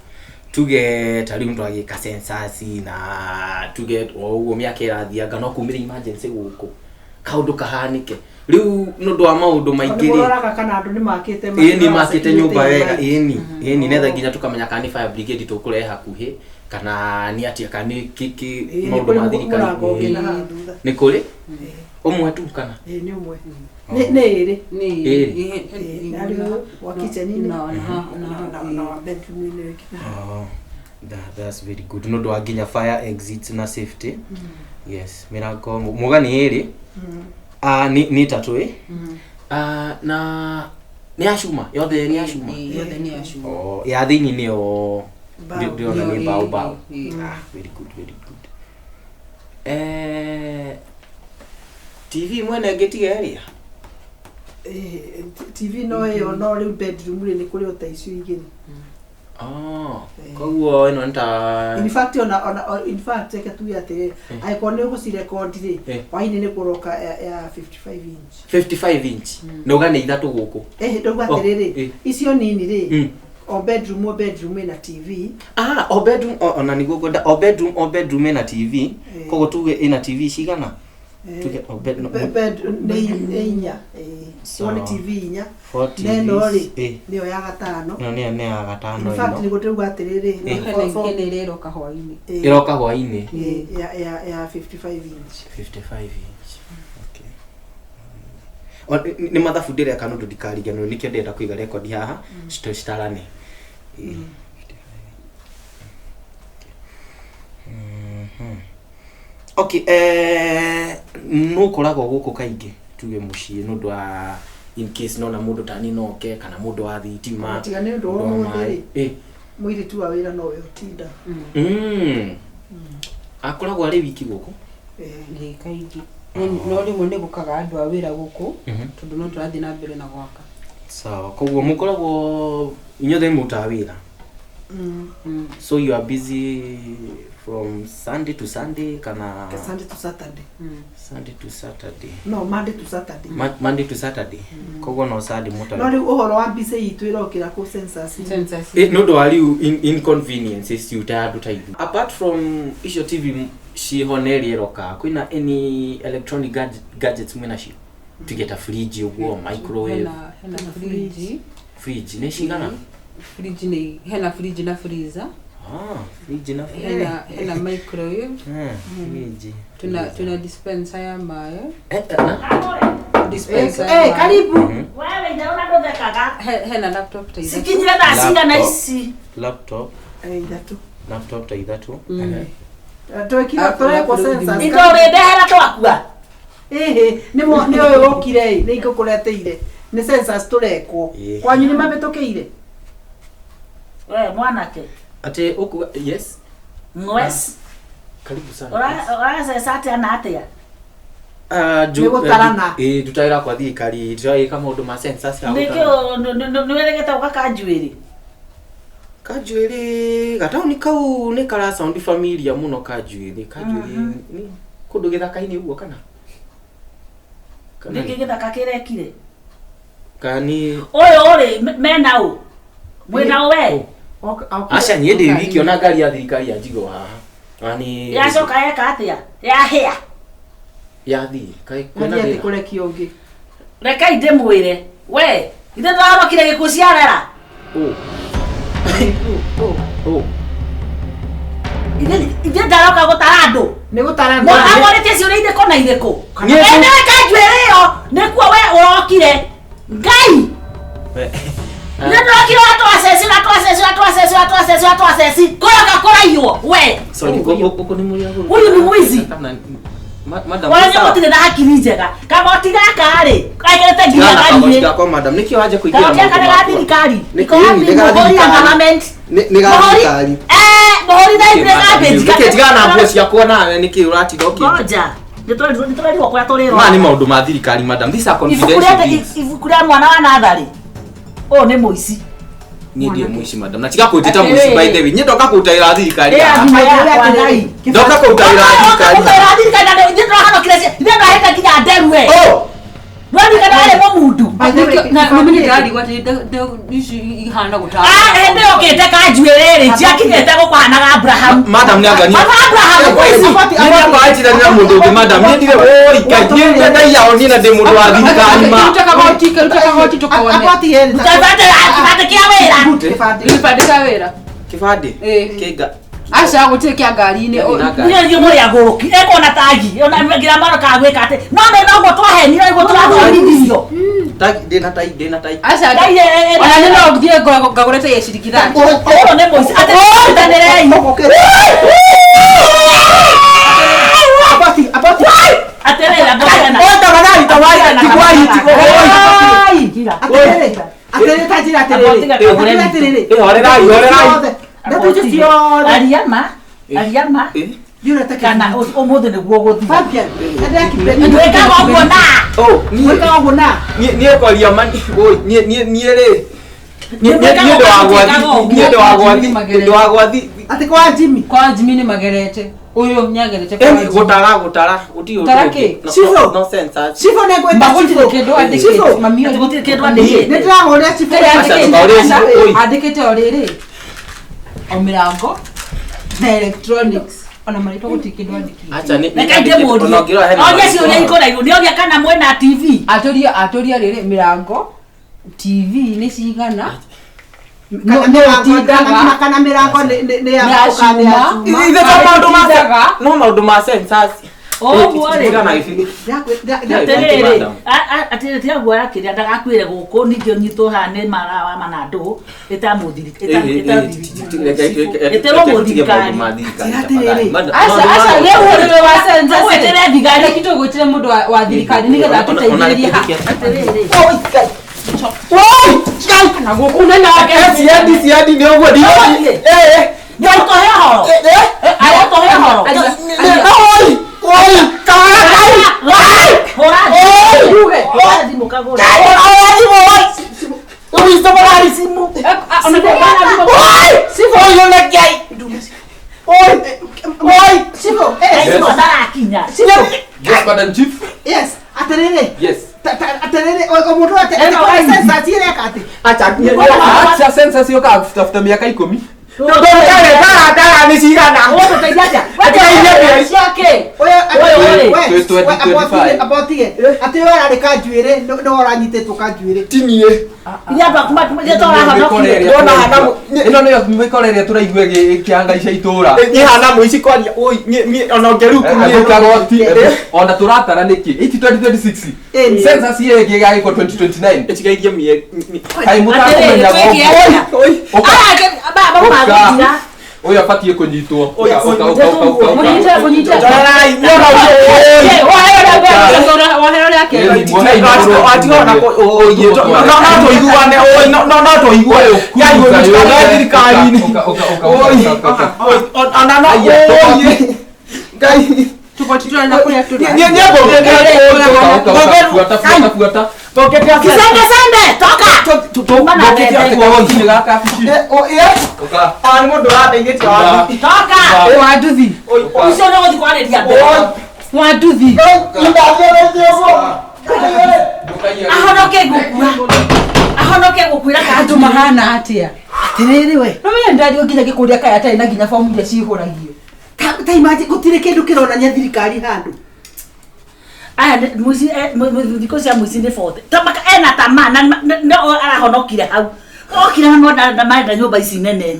Tuge tari mtu agika census na tuge uguo miaka irathianga no kumira emergency guku. Kaundu kahanike. Riu nundu wa maundu maingi ri. Uraraga kana andu ni makite ni makite nyumba wega. Ni netha nginya tukamenya kana ni fire brigade tukure hakuhi kana ni atia kana kiki maundu mathirikari. Ni kuri? Umwe tu kana? Ni umwe. Ni bedroom. That's very good. No do aginya fire exits na safety. Yes, mirango mugani iri. Ni tatu na ni ashuma. Yothe ni ashuma. Oh, ya thini ni o ndio ni bao. Very good, very good. TV mwene ngetiga area. TV no ri bedroom ri ni kuri otaicio igiri. Koguo ino nta in fact eke tu yate aikone guci record ri waini ni kuroka ya 55 inch 55 inch no gane ithatu guku ndoga tiriri icio nini ri o bedroom na TV o bedroom ona niguo gwenda o bedroom na TV koguo tuge ina TV cigana tuge o bedroom ni inya one TV inya neno ri nio ya gatano no ni ya gatano in fact ni gutuga atiriri iroka hwaini ya 55 inch 55 inch okay ni mathabu ndire kana ndu dikariga no nikio ndenda kuiga record haha citarane okay no korago guku kaingi tuge mucii nundu wa in case no na mundu tani noke kana mundu wa thitima tigane ndu muthiri mwiri tu wa wira no we utinda akoragwo ari wiki guku ni kaingi no rimwe ni gukaga andu a wira guku tondu no turathi na mbere na gwaka sawa koguo mukoragwo inyothe mutawira so you are busy from Sunday to Sunday kana Sunday to Saturday Sunday to Saturday no Monday to Saturday Monday to Saturday koguo no Sunday muta no ri uhoro wa busy itu irokira ku census no do are you inconveniences you tadu taidu apart from isho TV shi honeri eroka kwina any electronic gadgets mwina shi to get a fridge uguo microwave hena fridge ne shigana fridge ni hena fridge na freezer fridge na hena microwave fridge tuna dispenser ya mayo dispenser karibu wewe ndio unadodekaga hena laptop taida sikinyira ndasinga na isi laptop taida tu twekira tore kwa census ndio rendehera twakua ni oyo okire ni ikukureteire ni census turekwo kwanyu ni mabetokeire wewe mwanake ate uku yes ngwes karibu sana ora sasa ana atia tutaira kwa thirikari tutaira kama maundu ma census nikio niweregeta ukakanjuiri kanjuiri gatauni kau ni kara sound familia muno kanjuiri ni kundu githaka-ini uguo kana niki githaka kirekire kani ori mena u mwena we acha ni ndi wiki ona ngari ya thirikari ya jigo haha ani yacoka eka atia yahia yathi kai kwena ndi kureki ungi reka inde mwire we inde twarokire gikuo ciarera inde ndaroka gutara andu ni gutara andu amorete ciuria inde kona ireko ende kanjwereyo nikuo we urokire ngai ndokire atwasesi kora we sorry koko ni muri ago uyu ni mwizi madam wale wote na hakiri njega kama otigaka ari kaigete nginya gari ni kwa madam nikio aje kuingia kwa kana thirikari niko ni gari government ni gari mohori dai president kitigana na boss yako nawe niki urati doki ngoja nitolero kwa tolero mani maundu ma thirikari madam these are confidential things ivukuria mwana wa nathari ni muici Ni ndiye muici madam. Na tika kutita muici by the way. Nye ndoka kutaira thirikari. Ndoka kutaira thirikari. Kutaira thirikari ndio hano kile. Ndio hata kinya nderwe. Oh. Wani kana wale mundu. Na mimi ndari gwate ici ihana gutara. Ndio kete kajuerere. Ciakinyete gukwanaga Abraham. Madam ni angani. Abraham kwisi. Ni abaachira na mundu ngi madam. Ni ndire oi kaje na yao ni na demo wa thirikari ma. Utaka hoti tukone. Apati yeye. Kibande kia wera. Kibande kia wera. Kibande. Kega. Acha gutekia ngari ni. Ndio muri agoroki. Eko na tagi. Ona ngira maro kagweka ate. No go twaheni no go twathomithio. Tagi dena tai. Acha dai ona ni no ngie ngagurete yeshirikithani. Oro ne moisi. Ate tanderei. Apati. Aterera bwana. Onda manari tawai kikwai tiko. Aterere tajira aterere. Horerai. Ariama. Yule nataka Kana omude ne gwo gothi. Fabian. Weka wangu na. Oh, Weka wangu na. Ni ko liamani. Oi, ni re. Ni ndo agwathi. Ati kwa Jimmy. Kwa Jimmy ni magerete. Uyo mnyagerete kwa Jimmy. Gutara. Uti Tarake. Sifo. No sense. Sifo ne gweta Mbagutire kendo andikete. Mami Ndikutire kendo andikete. Nitirahoria sifo. Andikete orere. Omirango. The electronics. Ona marito gutikindwa ndiki. Acha ni. Nekaide modi. Oya si uri iko na iguni oya kana mwena TV. Atoria rere mirango. TV ni cigana. Kana mirango ne ya cuma. Ile maundu ma. No maundu ma sensors. Oh bore. Kana ifini. Atere tia gwara kiria ndagakwire guku ningio nyito hane marawa manado etamuthiri etero muthirikari asa leo wewe wa senza wetere thigari kitu gutire mundu wa thirikari nigetha tuteithĩrĩrie ha aterere na gukuna na siadi ni ogwo di ndio tohe horo ayo tohe horo oi hora hora di mukagora oi sabarari simu ona bana sifo yo na kai oi sifo sifo dara kinya Yes, Madam Chief. Yes, aterere. Yes. Aterere omutu aterere. Sensa tire kati. Acha sensa sio ka tafuta miaka 10. ndo kale ni sigana wote taijaja yake apotige ati ora reka njuire no ora nyite tukanjuire tinie ya ba kuma tora hana ndona hana ino niyo mikoreria turaigwe kianga ica itura ni hana muici kwaria oi ni ona ngeruku ni kagoti ona turatara niki 2026 sensa sie giga iko 2029 echigaigie mie ai mutakomenya oi baba oya fatie kunyitwo kunyita rai wahero yake ationa oye no iguane oi no iguane yago thirikari-ini oi ana no oye gai tupatitwa na kuya tu fuata Kisende toka tutuma na ani mundu arateithĩtie wathi toka waduthi ucio no guthi kwareria waduthi ahonoke gukura kandu mahana atia atiriri we no menya ndari nginya gikuria kaya tari na nginya fomu iria cihuragio taimaji gutire kindu kironania thirikari handu aya muici thiko cia muici ni bote tamaka ena tamana no arahonokire hau okire no na nyumba ici nene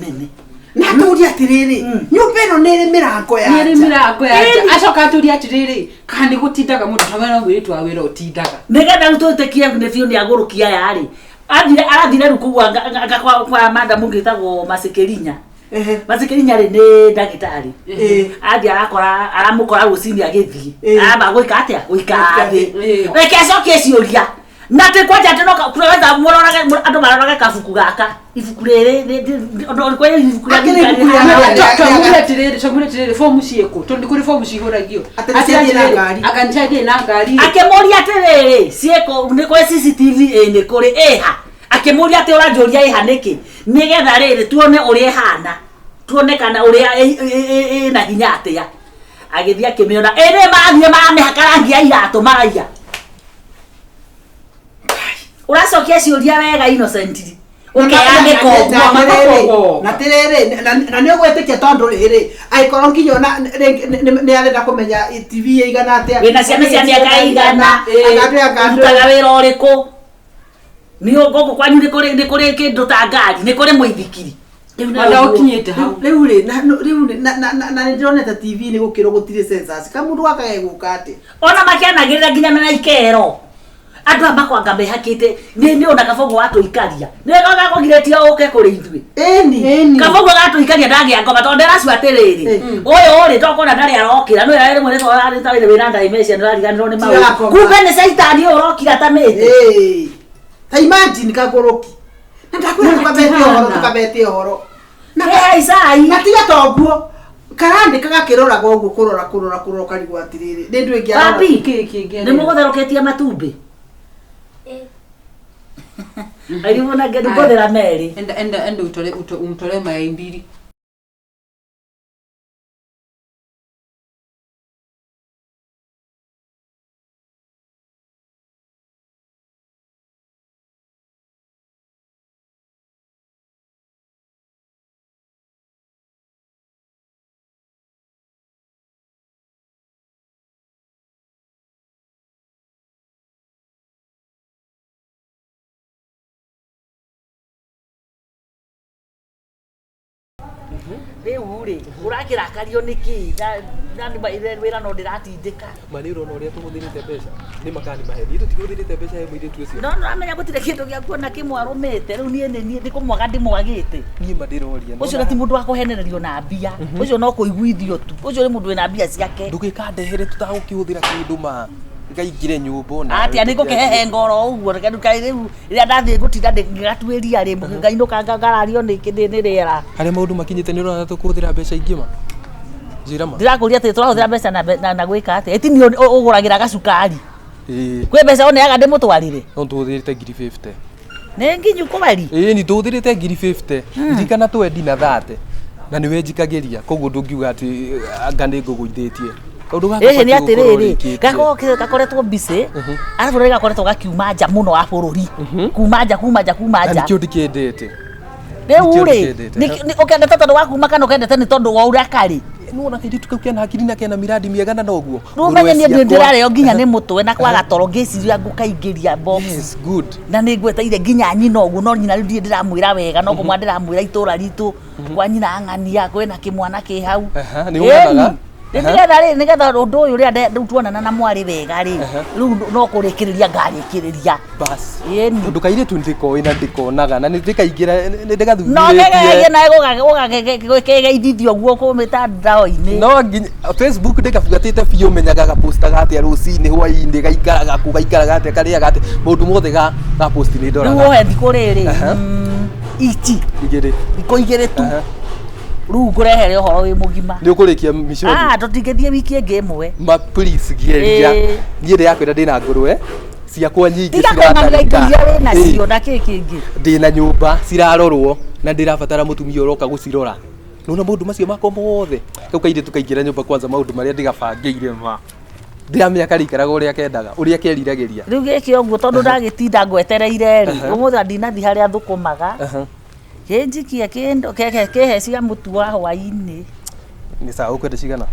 na turia atiriri nyumba ino niri mirango ya niri mirango ya acoka turia atiriri kandi gutindaga mundu tamana ngwiritu wa wira utindaga nigetha tutekia ne fio ni agurukia yari arathire rukugwa kwa madam ngitagwo Masekerinya Masekerinya ri ni ndagitari athi arakora aramukora rucini agithii aba guika atia guika thi reke acoke ciuria na te kwaja tenoka kuweza muroraga andu maroraga kabuku gaka ibuku riri ndo kwa ibuku riri chamure tiriri fomu cieko tondi kuri fomu cihuragio akanchaje na ngari akemoria tiriri cieko ni kwa CCTV ni kuri eha Akimuria ati uranjuria ihaniki nigetha riri tuone uria ihana tuone kana uria na hinya atia agithia kimiona ene mathie mamehakarangia iratu maraiya uracokia ciuria wega innocent na tirere na ni ogwetikia tondu riri aikorwo nginyo na ni arenda kumenya TV igana atia wina ciana cia miaka igana utaga wira uriku ni ogoko kwanyu ni kuri kindu ta ngari ni kuri muithikiri Wanda ukinyete hau. Riu na ndioneta TV ni gukiro gutire sensors kamundu akaye guka ati ona makianagirira nginya mena ikero andu amakwanga mehakite ni ona kabogo watu ikaria ni gaga kugiretia uke kuri ithui eni kabogo gatu ikaria ndagia ngoma tonde racu atiriri uyu uri tokona ndari arokira no yari mwene to ari tawire wina dimension rariganiro ni mawu kumbe ni saitani urokira tamete ta imagine kagoroki ndakwira tukabete horo isai na tiga toguo karandika gakirora goguo kurora karigwa atiriri ni ndu ingia papi ni mugutharoketia matumbi ari mona gedu bodera meri enda utore mayai mbili Uri urakirakario niki nani baire wira no ndiratindika maniro no ria tuguthirite mbeca ni makani maheni tutiguthirite mbeca he mwire tucio no amenya gutire kindu gia kuona kimwarumite riu ni kumwaga ndimwagite ni mandiroria ucio ti mundu wa kuhenererio na mbia ucio no kuiguithio tu ucio ni mundu wina mbia ciake ndugikandehere tutagukihuthira kindu ma ngaingire nyumba na ati ani gukehe ngoro uguo kai riu ria ndathie gutinda ngatuiria ri ngainuka ngarario ni kindi riera hari maundu makinyite ni urona tukuhuthira mbeca ingima jirama ndirakuria ati turahuthira mbeca na gwika ati eti ni uguragira gacukari kwi mbeca oneaga ndimutwarire no tuhuthirite 50 ni nginyu kubari ni tuhuthirite 50 ndikana twendi na 30 na niwe njikagiria koguo ndungiuga ati anga ni nguguithitie ni atiriri gakoretwo busy arabu rega gakoretwo gakiuma nja muno wa bururi kuma nja nikio ndikendete riu ri ukendete tondu wakuma kana ukendete ni tondu wa uria kari nuona kaidi tukaukia na hakiri na kena miradi miagana na uguo rumenye ni ndirareo nginya ni mutwe na kwaga toro ngiciria ngukaingiria box yes good na ni ngweteire nginya nyina uguo no nyina riu ndiramwira wega no kumwa ndiramwira itura ritu kwa nyina ang'ania kwena kimwana ki hau ni wonaga nigetha undu uyu ria tuonana na mwari wega ri riu no kurikiriria ngarikiriria bas undu kaire tu ndiko ina ndikonaga na ndikaingira ndigathuthire no ngege na gugeithithio guo kumita ndao-ini no Facebook ndikabugatite biu menyaga gapostaga atia rucini hwaini gaikaraga ku gaikaraga atia kariaga atia mundu mothe ga post ni ndora riu he thiko riri ichi thiko igiri tu riu ngurehere uhoro wi mugima ni ukurikia mishoni tutingithie wiki ingi imwe ma please gieria nie ndiakwira ndina ngurwe ciakwa nyingi ciratangaria wina cio na kingi ndina nyumba cirarorwo na ndirabatara mutumia uroka gucirora nuna maundu macio makwa mothe kau kaire tukaingira nyumba kwanza maundu maria ndigabangire ma ndiramenya karikaraga uria kendaga uria keriragĩria riu giki uguo tondu ndagitinda ngwetereire ri umuthi ndinathi haria thukumaga kenjikia kendo kehe cia mutu wa hwaini ni sawa ukwenda cigana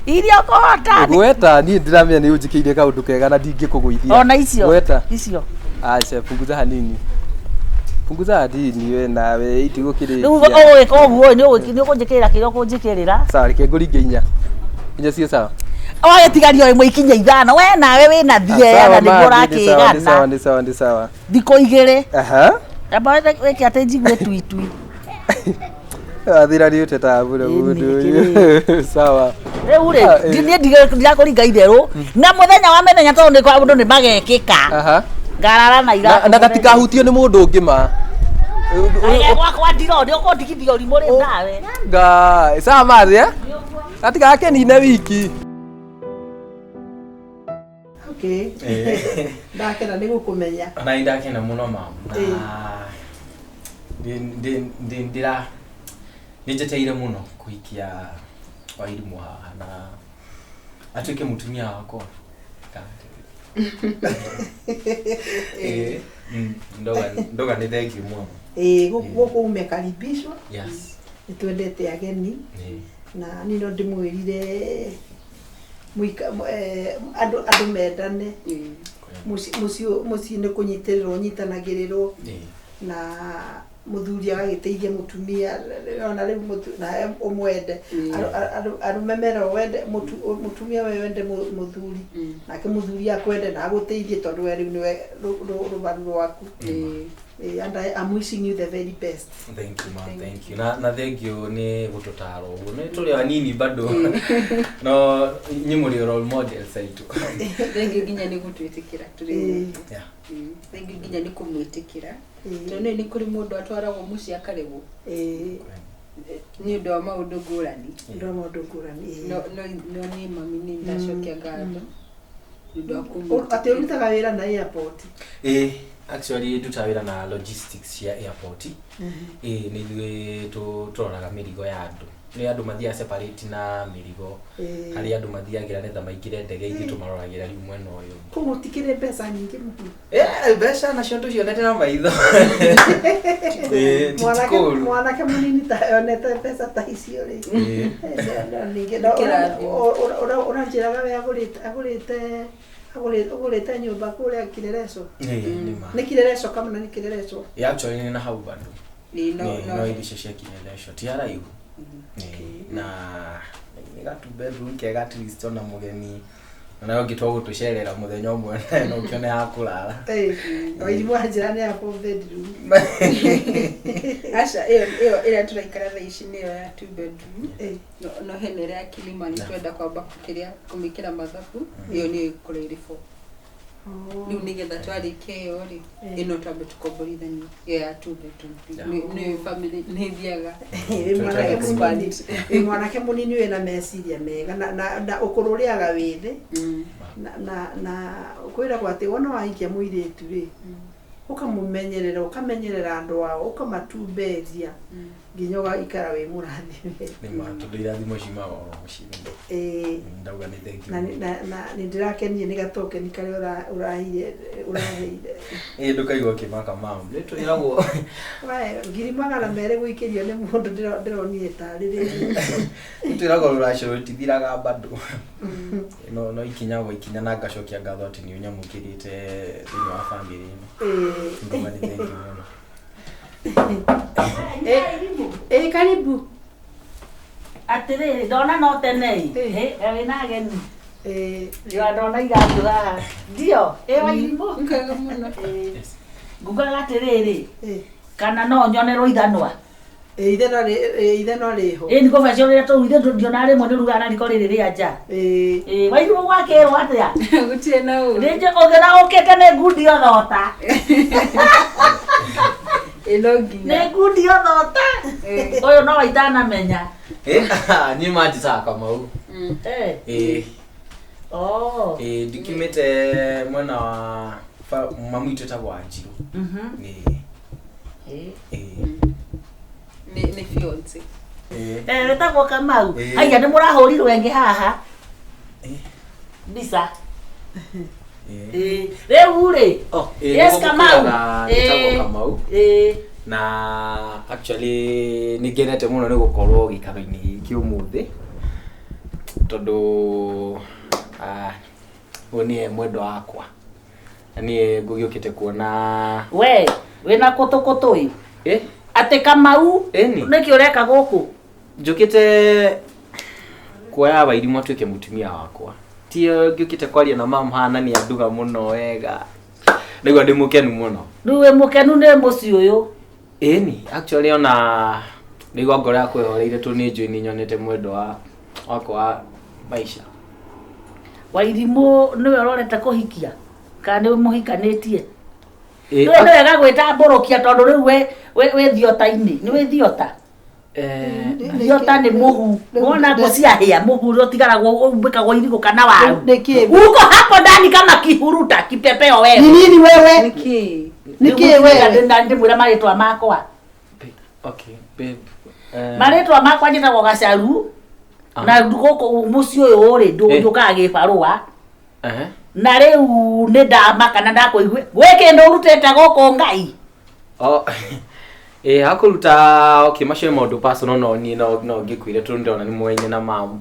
irio kota gweta ni ndiramenya ni unjikiire kaundu kega na ndingikuguithia ona icio gweta icio acha punguza hanini we nawe itigukiri riu ugwika uguo ni ukunjikirira kirio kunjikirira sawa reke nguringe inya cio sawa wagetigario imwe ikinya ithano we nawe wina thie na nigurakigana ni sawa thiko igiri aba weke ate njigwe tuitui athira ni uteta bure mundu sawa riu ri ni ndirakuringa itheru na muthenya wa menenya tondu ni kwa mundu ni magekika ngarara na ira na gatikahutio ni mundu ngima gwakwa ndiro ni ukundigithia urimu ri nawe sawa mathi gatikake nine wiki Okay. Ndakena nĩ gũkũmenya. Na ndakena mũno mama. Na nĩnjeteire mũno kũhikia Wairimu haha na atuĩke mũtumia wakwa. Ndoga nĩ thank you mũno. Gũkũ umekaribishwa. Yes. Nĩtwendete ageni. Na niĩ no ndĩmwĩrire andũ mendane. Mũciĩ nĩ kũnyitĩrĩrwo nyitanagĩrĩrwo. Na mũthuri agagĩteithia mũtumia ona rĩu na ũmwende arũme mero wende mũtumia we wende mũthuri nake mũthuri akwende na agũteithie tondũ we rĩu nĩwe rũbaru rwaku. And I'm wishing you the very best. Thank you, ma'am. Thank you. Na thank you ni gututara uguo. Ni tuli wanini bado. No nyimuri role model saitu. Thank you ginya ni gutwitikira tuli. Yeah. Thank you ginya ni kumwitikira. Tone ni kuri mundu atwaragwo muci akarego. Ni ndo maundu ngurani. Ndo maundu ngurani. No ni mami ni ndacokia ngatho. Ndo akumu. Ati urutaga wira na airport. Actually tutawira na logistics ya airport. Nithuĩ tũroraga mĩrigo ya andũ. Nĩ andũ mathiaga separate na mĩrigo. Harĩ andũ mathiagĩra nĩgetha maingĩre ndege ithuĩ tũmaroragĩra rĩu mwena ũyũ. Koguo tikĩrĩ mbeca nyingĩ mũno. Mbeca nacio tũcionete na maitho. Mwanake mũnini ta onete mbeca ta icio rĩ. Ningĩ ũranjĩraga we agũrĩte nyũmba kũrĩa Kirereso. Nĩ Kirereso kama na nĩ Kirereso. Actually nĩ na hau bado. No irisho cia Kirereso ti araihu. Na nĩ gatu bedroom kega at least ona mũgeni. Na yo gitwa gũtũcerera mũthenya ũmwe no kĩone ha kũrara. Wairimu anjĩra nĩ ya 4 bedroom. Aca ĩrĩa tũraikara thaa ici nĩyo ya 2 bedroom. No henere ya Kilimani twenda kwamba kũmĩkĩra mathabu ĩyo nĩ ĩkũrĩrĩ 4. Rĩu nĩgetha twarĩkia ĩyo rĩ ĩno twambe tũkomborithanie ĩyo ya 2 bedroom. Nĩ family nĩ thiaga. Mwanake mũnini wĩna meciria mega na ũkũrũrĩaga wĩthĩ. Na kwĩragwo atĩ wona wahikia mũirĩtu rĩ ũkamũmenyerera ũkamenyerera andũ ao ũkamatumberia nginya ũgaikara wĩ mũrathime. Nĩ matũndũ irathimo cimaga o mũciĩ. Ndauga nĩ thank you. Na nĩndĩrakenie nĩ gatokeni karĩa ũraheire. Ndũkaigua kĩmaka mamu. Nĩtwĩragwo ngiri magana merĩ gũikĩrio nĩ mũndũ ndĩronire tarĩrĩrio. Nĩtwĩragwo rũracio rũtithiraga bado. No ikinyagwo ikinya na ngacokia ngatho atĩ nĩ ũnyamũkĩrĩte thĩinĩ wa family ĩno. Ndauga nĩ thank you mũno. Karibu. Atĩrĩrĩ ndona no tene wĩna ageni. Ndona igatũ haha. Ndio Wairimu. Nkega mũno. Ngugaga atĩrĩrĩ kana no nyonerwo ithanwa. Ithanwa rĩho. Nĩ gũbacĩo rĩrĩa tũruithie ndiona rĩmwe nĩ rugaga na riko rĩrĩ rĩa nja. Wairimu gwakĩrwo atĩa? Gũtirĩ na ũũ. Rĩnje ũgĩra ũkĩte nĩ ngundi othota. Nĩ ngundi othota. Ũyũ no itanamenya. Niĩ manjĩtaga Kamau. Ndikimĩte mwena wa mamu itũ etagwo Wanjirũ. Nĩ fiance. Wĩtagwo Kamau. Haiya nĩ mũrahũrirwo engĩ haha. Mbica. Rĩu rĩ. Yes Kamau. Etagwo Kamau. Na actually nĩngenete mũno nĩ gũkorwo gĩikaro-inĩ gĩkĩ ũmũthĩ tondũ ũyũ nĩ mwendwa wakwa na niĩ ngũgĩũkĩte kuona we wĩna kũtũkũtũ atĩ Kamau nĩkĩ ũreka gũkũ? Njũkĩte kuoya Wairimu atuĩke mũtumia wakwa, ti ngĩũkĩte kwaria na mamu hana nĩ anduga mũno wega, nĩguo ndĩ mũkenu mũno. Rĩu wĩ mũkenu nĩ mũciĩ ũyũ? Actually ona nĩguo ngoro yakwa ĩhoreire tondũ nĩ njũĩ nĩ nyonete mwendwa wakwa wa maisha. Wairimu nĩwe ũrorete kũhikia kana nĩ mũhikanĩtie? Nĩ wega gwĩta mbũrũkia tondũ rĩu wĩ thiota-inĩ, nĩ wĩ thiota? Yota ni muhu. Wona kusia hia muhu rotigara umbika go irigo kana waru. Niki. Uko hapo ndani kama kihuruta kipepeo wewe. Ni nini wewe? Niki wewe. Ndio mwira maritwa makwa. Okay, babe. Maritwa makwa njitagwo Gacharu. Na ndugoko mucio uyu ri nduka gibarua. Na riu ni ndamaka na ndakuigwe. Gweke ndo rutete goko ngai. Hakuruta okay macio maundu personal no ni no ngikuire tu ndona ni mwenye na mamu.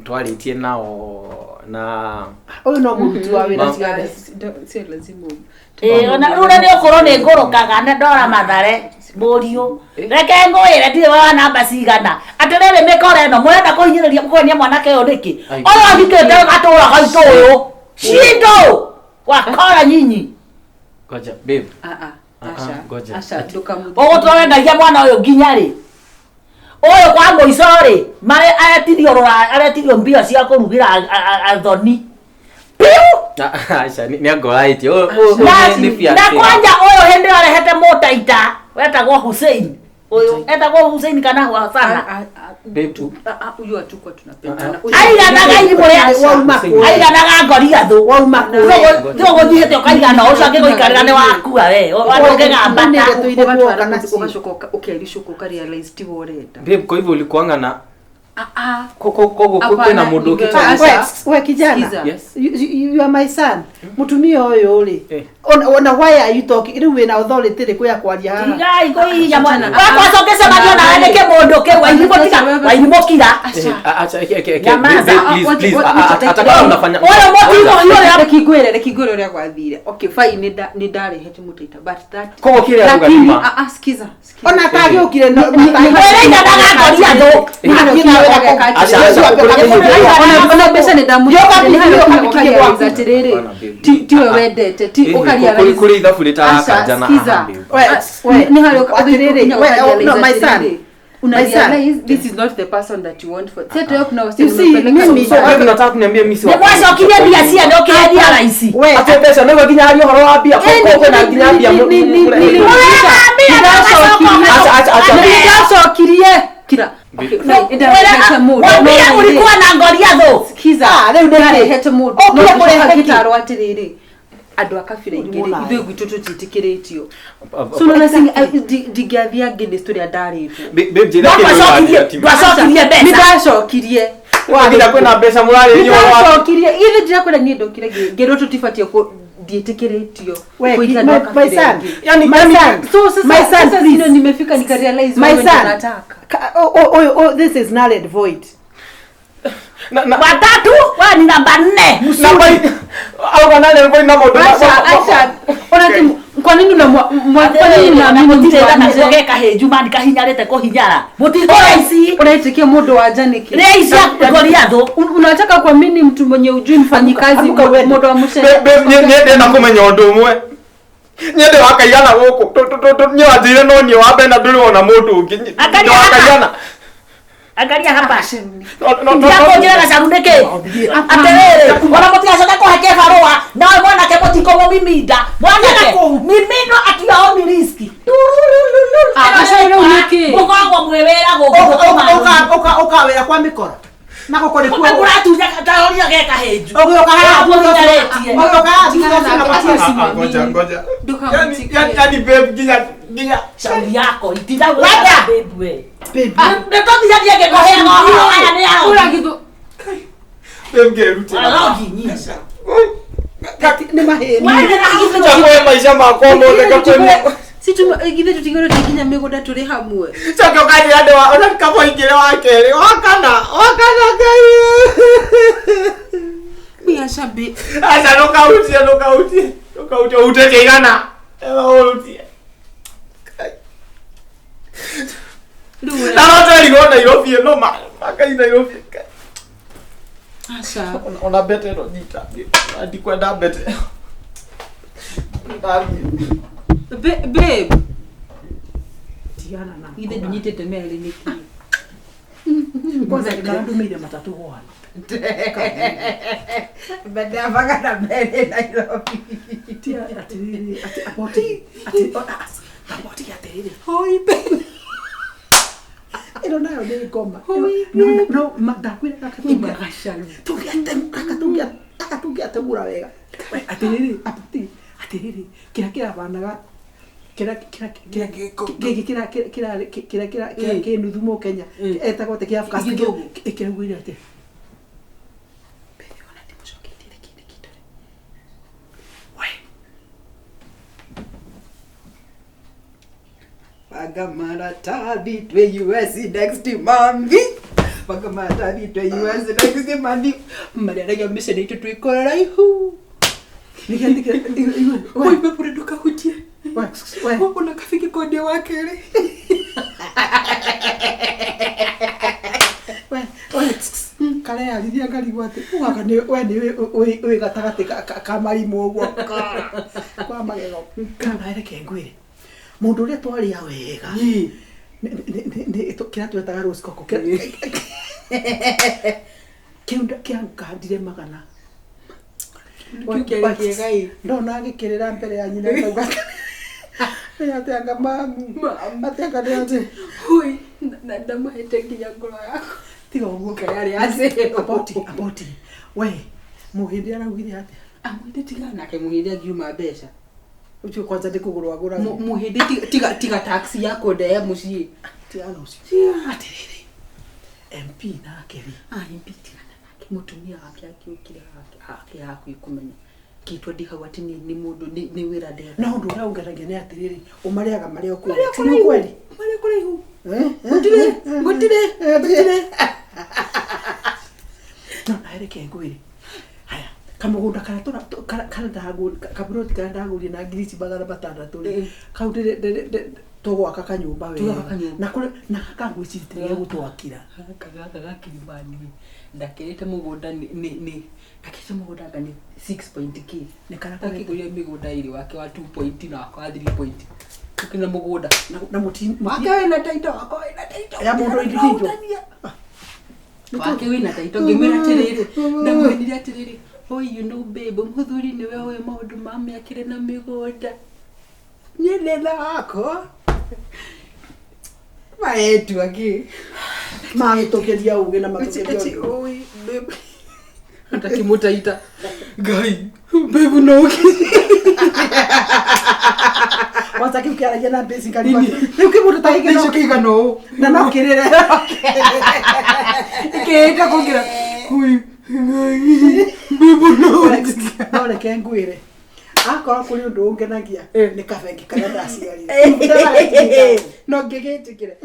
Twaritie nao na uyu no murutu wa wira ciothe. Si lazima. Ona rura ni okoro ni ngurukaga na ndora mathare Borio. Reke ngwire ndi wa namba cigana. Atirere mikore no mwenda kuhinyiriria mukoni mwanake yo ndiki. Oyo athikete gatura gaito uyu. Shindo. Wakora nyinyi. Goja babe. Asha ndukamu. Ogo twawendagia mwana uyu nginya ri. Oyo kwa ngoico ri. Mare aretirio mbia cia kurugira athoni. Piu. Asha ni angorite. Ni fiaca. Na kwanja oyo hende arehete motaita. Wetagwo Hussein. Oyo etagwo Hussein kana wa sana. Betu. Uyu atukwa tunapendana. Aiganaga iri muria wauma. Aiganaga ngoria thu. Wauma. Ndogo thihete ukaigana ucio angiguikarira ni wakua we. Wanongega mbata. Ugashoka ukiarishuka ukarealize ti woreta. Babe kwa hivyo ulikuangana Kogo na mundu kitana. We kijana. Yes. You are my son. Mutumia uyu uri. Ona why are you talking? Iri we na authority ri kuya kwaria haha. Ngai koinya mwana. Wakwa sokese magio na andike mundu ke waimukira. Acha please atakao unafanya. Oyo motivo yule rekigwere uri gwathire. Okay fine ni ndare hete mutaita but that Kogo kile aruga skiza. Ona kage ukire no. Wewe ndaga ngoria thu. Ona pesa ni damu. Ti wendete ti ukaria kuri ithabu ritarakajana ni hario atiriri no my son realize this is not the person that you want for teto kuna wasi mimi wewe unataka kuniambia mimi si wako mwanzo kinya bia sia ndio kiadia raisi ate pesa ndio kinya hario horo wa bia koko na kinya bia acha kirie kira wewe ulikuwa na ngoria thu kiza leo ndio hete mood no kure gitaro atiriri andu akabira ingire ithu gwitutu titikiritio so no nasingi digathia ngine story andaritu babe jina twacokirie mbeca nidashokirie wagira kwena mbeca murari nyo wa nidashokirie ile ndira kwenda ni ndokire ngero tutifatie ku dietikiritio kuitana my son yani my son so my son please nimefika nikarealize my son oh this is null and void watatu wa ni namba 4 namba au nani alikuwa na modo acha ona kwa nini na mutitenda na zogeka heju mani kahinyarete kuhinyara mutihora ici unaitikia modo wa janiki reisi ngoria thu unataka kuamini mtu mwenye ujui mfanyikazi modo wa mshene niende na kumenya undu umwe niende wakaigana guku nyathire no ni wabe na nduri ona mundu ungi wakaigana angalia hapa yako njira na sarundeke aterere wala mutiacoka kuheke barua na mwana ke mutiko miminda mwana ke mimindo atiao ni riski akashaira uniki mugongo mwewera gogo ukawera kwa mikora nako kore kwa uratuja kataoria geka heju ogoka haya ngoja yani babe ginya shauri yako itinda babe we ndio ndio yake kohea ngo haya ni hao ura kitu babe geruti alogi nyinyi kati ni maheri wewe na hizo kwa maisha mako mote kwa si tu githe tutigoro tikinya migoda turi hamwe choko kali ande wa ona kama ingire wakere wakana bia shabi asa nokauti utete igana uti na roto ligona irofie no makai na irofie asa ona bete ro nita andi kwenda bete babe tiana na githe dunyitete meli niki kwanza nikandumire matatu gwana Bende abaga na mbele Nairobi. Ati aboti atiriri hoi babe ilo nayo nĩ ngoma. Hui. No ndakwĩra Gacharu. akatungiategura wega. Atĩrĩrĩ, atĩrĩrĩ, kĩrabanaga kĩrĩa nuthu Kenya etagwo te kĩa Afghanistan kĩraugire atĩ Pagamaratathi twe US next month. Pagamaratathi twe US next month. Mariana mission itu twikora ihu. Nikandika Oi bepure ndukahutie. Ona kafiki kode wakere. kare arithia ngarigwa ati waka ni we gatagati ka marimu uguo kwa magego kana reke ngwire mundu uria twaria wega ni kira twetaga rose coco kiunda kiangandire magana ndona agikirira mbere ya nyina kauga atanga mamu atanga ndete Hui, ndamahete nginya ngoro yako. tiga uguo Kayari ase. Aboti we muhindi araugire ati Amwende tiga nake muhinde ngiuma mbeca. ucio kwanza ndikugurwa gura Muhinde tiga taxi yako nda ya muciĩ. tiano ucio atiriri MP na keri MP tiga nake mutumia wake akiukire hake hakuikumenya. Kitwa ndihau ati ni mundu ni wira ndera. no ndu uraungeragia ni atiriri umariaga maria ku ni kweli Maria kuraihu. Gutire no naereke ngwire haya kamugunda kana ndaguri kaburoti kana ndaguri na ngiriti bagara batandatu kau tugwaka kanyumba wega na kangwicitire gutwakira Kagaga gakimbani ndakirite mugunda ni akite mugunda ngani 6.k ni kana akiguria migunda iri wake wa 2.0 na kwa 3. Tukina mugunda na muti wake na taito wako na taito ya mundu indikito wake wina taito ngimira tiriri ndamwendire tiriri oi babe muthuri ni wewe maundu mame akire na migunda nyene wako maetu aki magitokeria uge na matokeria oi babe atakimutaita gai babe noki wata kiukiaragia na basically riu kimundu taigeno kigano na no kirire kenda kugira hui babe no reke ngwire akora kuri undu ungenagia ni kabengi kana ndaciarire no ngigitikire